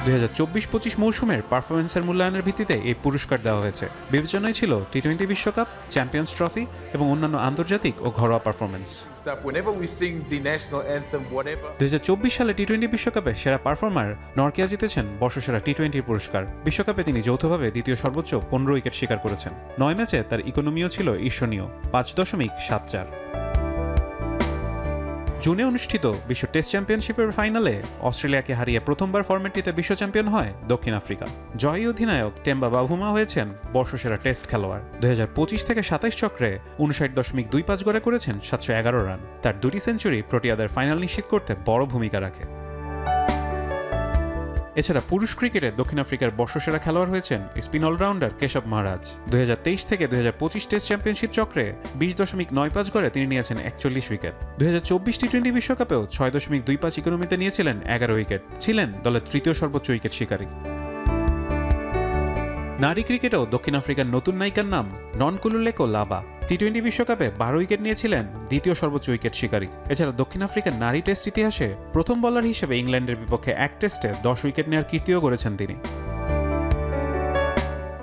Speaker 12: 2024-25 মৌসুমের পারফরমেন্সের মূল্যায়নের ভিত্তিতে এই পুরস্কার দেওয়া হয়েছে। বিবেচনায় ছিল টি-20 বিশ্বকাপ, চ্যাম্পিয়ন্স ট্রফি এবং অন্যান্য আন্তর্জাতিক ও ঘরোয়া পারফরমেন্স। 2024 সালে টি-20 বিশ্বকাপে সেরা পারফর্মার নরকিয়া জিতেছেন বর্ষসেরা টি-20 পুরস্কার। বিশ্বকাপে তিনি যৌথভাবে দ্বিতীয় সর্বোচ্চ 15 উইকেট শিকার করেছেন। 9 ম্যাচে তার ইকোনমিও ছিল ঈর্ষণীয় 5.74। জুনে অনুষ্ঠিত বিশ্ব টেস্ট চ্যাম্পিয়নশিপের ফাইনালে অস্ট্রেলিয়াকে হারিয়ে প্রথমবার ফরম্যাটটিতে বিশ্ব চ্যাম্পিয়ন হয় দক্ষিণ আফ্রিকা। জয়ী অধিনায়ক টেম্বা বাভুমা হয়েছেন বর্ষসেরা টেস্ট খেলোয়াড়। 2025 থেকে 27 চক্রে 59.25 গড়ে করেছেন 711 রান। তার দুটি সেঞ্চুরি প্রোটিয়াদের ফাইনাল নিশ্চিত করতে বড় ভূমিকা রাখে। এছাড়া পুরুষ ক্রিকেটে দক্ষিণ আফ্রিকার বর্ষসেরা খেলোয়াড় হয়েছেন স্পিন অলরাউন্ডার কেশব মহারাজ। 2023 থেকে 2025 টেস্ট চ্যাম্পিয়নশিপ চক্রে 20.95 গড়ে তিনি নিয়েছেন 41 উইকেট। 2024 টি-20 বিশ্বকাপেও 6.25 ইকোনমিতে নিয়েছিলেন 11 উইকেট। ছিলেন দলের তৃতীয় সর্বোচ্চ উইকেট শিকারী। নারী ক্রিকেটেও দক্ষিণ আফ্রিকার নতুন নায়িকার নাম ননকুলুলেকো লাবা। টি-20 বিশ্বকাপে 12 উইকেট নিয়েছিলেন, দ্বিতীয় সর্বোচ্চ উইকেট শিকারী। এছাড়া দক্ষিণ আফ্রিকার নারী টেস্ট ইতিহাসে প্রথম বোলার হিসেবে ইংল্যান্ডের বিপক্ষে এক টেস্টে 10 উইকেট নেওয়ার কীর্তিও গড়েছেন তিনি।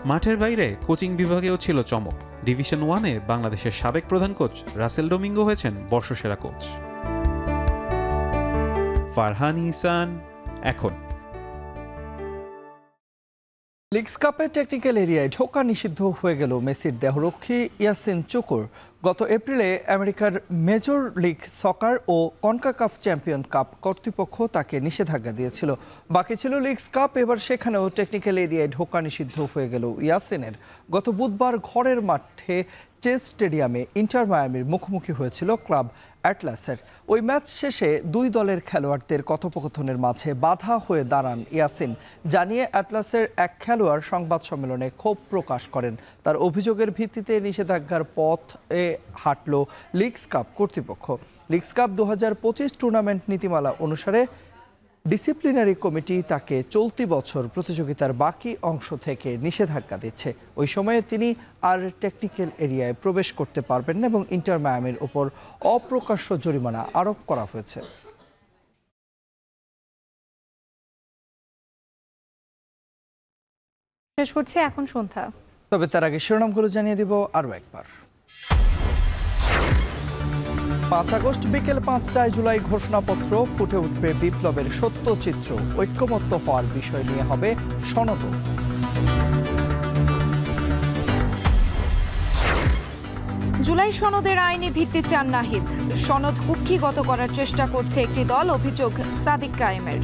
Speaker 12: মাঠের বাইরে কোচিং বিভাগেও ছিল চমক। ডিভিশন 1-এ বাংলাদেশের সাবেক প্রধান কোচ রাসেল ডোমিঙ্গো হয়েছেন বর্ষসেরা কোচ। ফারহান ইসান, এখন।
Speaker 2: লিগস কাপে টেকনিক্যাল এরিয়ায় ঢোকা নিষিদ্ধ হয়ে গেল মেসির দেহরক্ষী ইয়াসিন চুকুর। গত এপ্রিলে আমেরিকার মেজর লিগ সকার ও কনকাকাফ চ্যাম্পিয়ন কাপ কর্তৃপক্ষ তাকে নিষেধাজ্ঞা দিয়েছিল। বাকি ছিল লিগস কাপ, এবার সেখানেও টেকনিক্যাল এরিয়ায় ঢোকা নিষিদ্ধ হয়ে গেল ইয়াসিনের। গত বুধবার ঘরের মাঠে চেস স্টেডিয়ামে ইন্টার মায়ামির মুখোমুখি হয়েছিল ক্লাব অ্যাটলাসের। ওই ম্যাচ শেষে দুই দলের খেলোয়াড়দের কথোপকথনের মাঝে বাধা হয়ে দাঁড়ান ইয়াসিন। জানিয়ে অ্যাটলাসের এক খেলোয়াড় সংবাদ সম্মেলনে ক্ষোভ প্রকাশ করেন। তার অভিযোগের ভিত্তিতে নিষেধাজ্ঞার পথে হাঁটল লিগস কাপ কর্তৃপক্ষ। লিগস কাপ 2025 টুর্নামেন্ট নীতিমালা অনুসারে ডিসিপ্লিনারি কমিটি তাকে চলতি বছর প্রতিযোগিতার বাকি অংশ থেকে নিষেধাজ্ঞা দিচ্ছে। ওই সময়ে তিনি আর টেকনিক্যাল এরিয়ায় প্রবেশ করতে পারবেন না এবং ইন্টার মায়ামির ওপর অপ্রকাশ্য জরিমানা আরোপ করা হয়েছে।
Speaker 1: শেষ করছি এখন সন্ধ্যা।
Speaker 2: তবে তার আগে শিরোনামগুলো জানিয়ে দিব আরও একবার। 5 আগস্ট বিকেল 5টায় জুলাই ঘোষণাপত্র, ফুটে উঠবে বিপ্লবের সত্য চিত্র। ঐক্যমত্য হওয়ার বিষয় নিয়ে হবে সনদ।
Speaker 13: জুলাই সনদের আইনি ভিত্তি চান নাহিদ। সনদ কুক্ষিগত করার চেষ্টা করছে একটি দল, অভিযোগ সাদিক কায়েমের।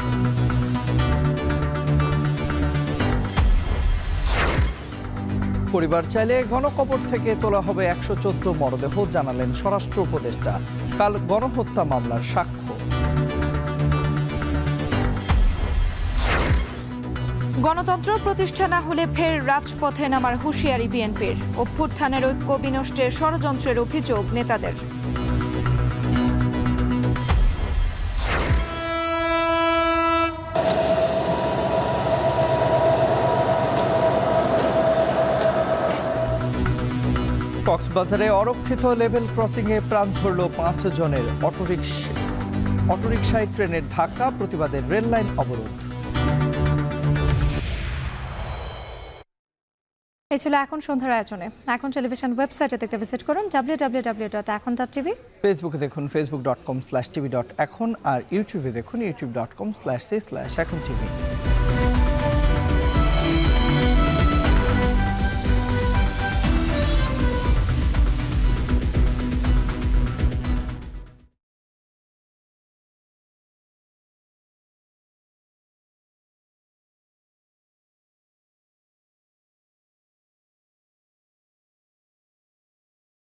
Speaker 2: পরিবার চাইলে গণকবর থেকে তোলা হবে 114 মরদেহ, জানালেন স্বরাষ্ট্র উপদেষ্টা। কাল গণহত্যা মামলার সাক্ষ্য।
Speaker 13: গণতন্ত্র প্রতিষ্ঠা না হলে ফের রাজপথে নামার হুঁশিয়ারি বিএনপির। অভ্যুত্থানের ঐক্য বিনষ্টের ষড়যন্ত্রের অভিযোগ নেতাদের।
Speaker 2: কক্সবাজারে অরক্ষিত লেভেল ক্রসিংয়ে প্রাণ ঝরল 5 জনের। অটোরিকশায় ট্রেনের ধাক্কা, প্রতিবাদে রেল লাইন অবরোধ।
Speaker 1: এই ছিল এখন সন্ধ্যার আয়োজনে। এখন টেলিভিশন ওয়েবসাইটে দেখতে ভিজিট করুন www.ekon.tv।
Speaker 2: ফেসবুকে দেখুন facebook.com/tv.ekon আর ইউটিউবে দেখুন youtube.com/ekontv।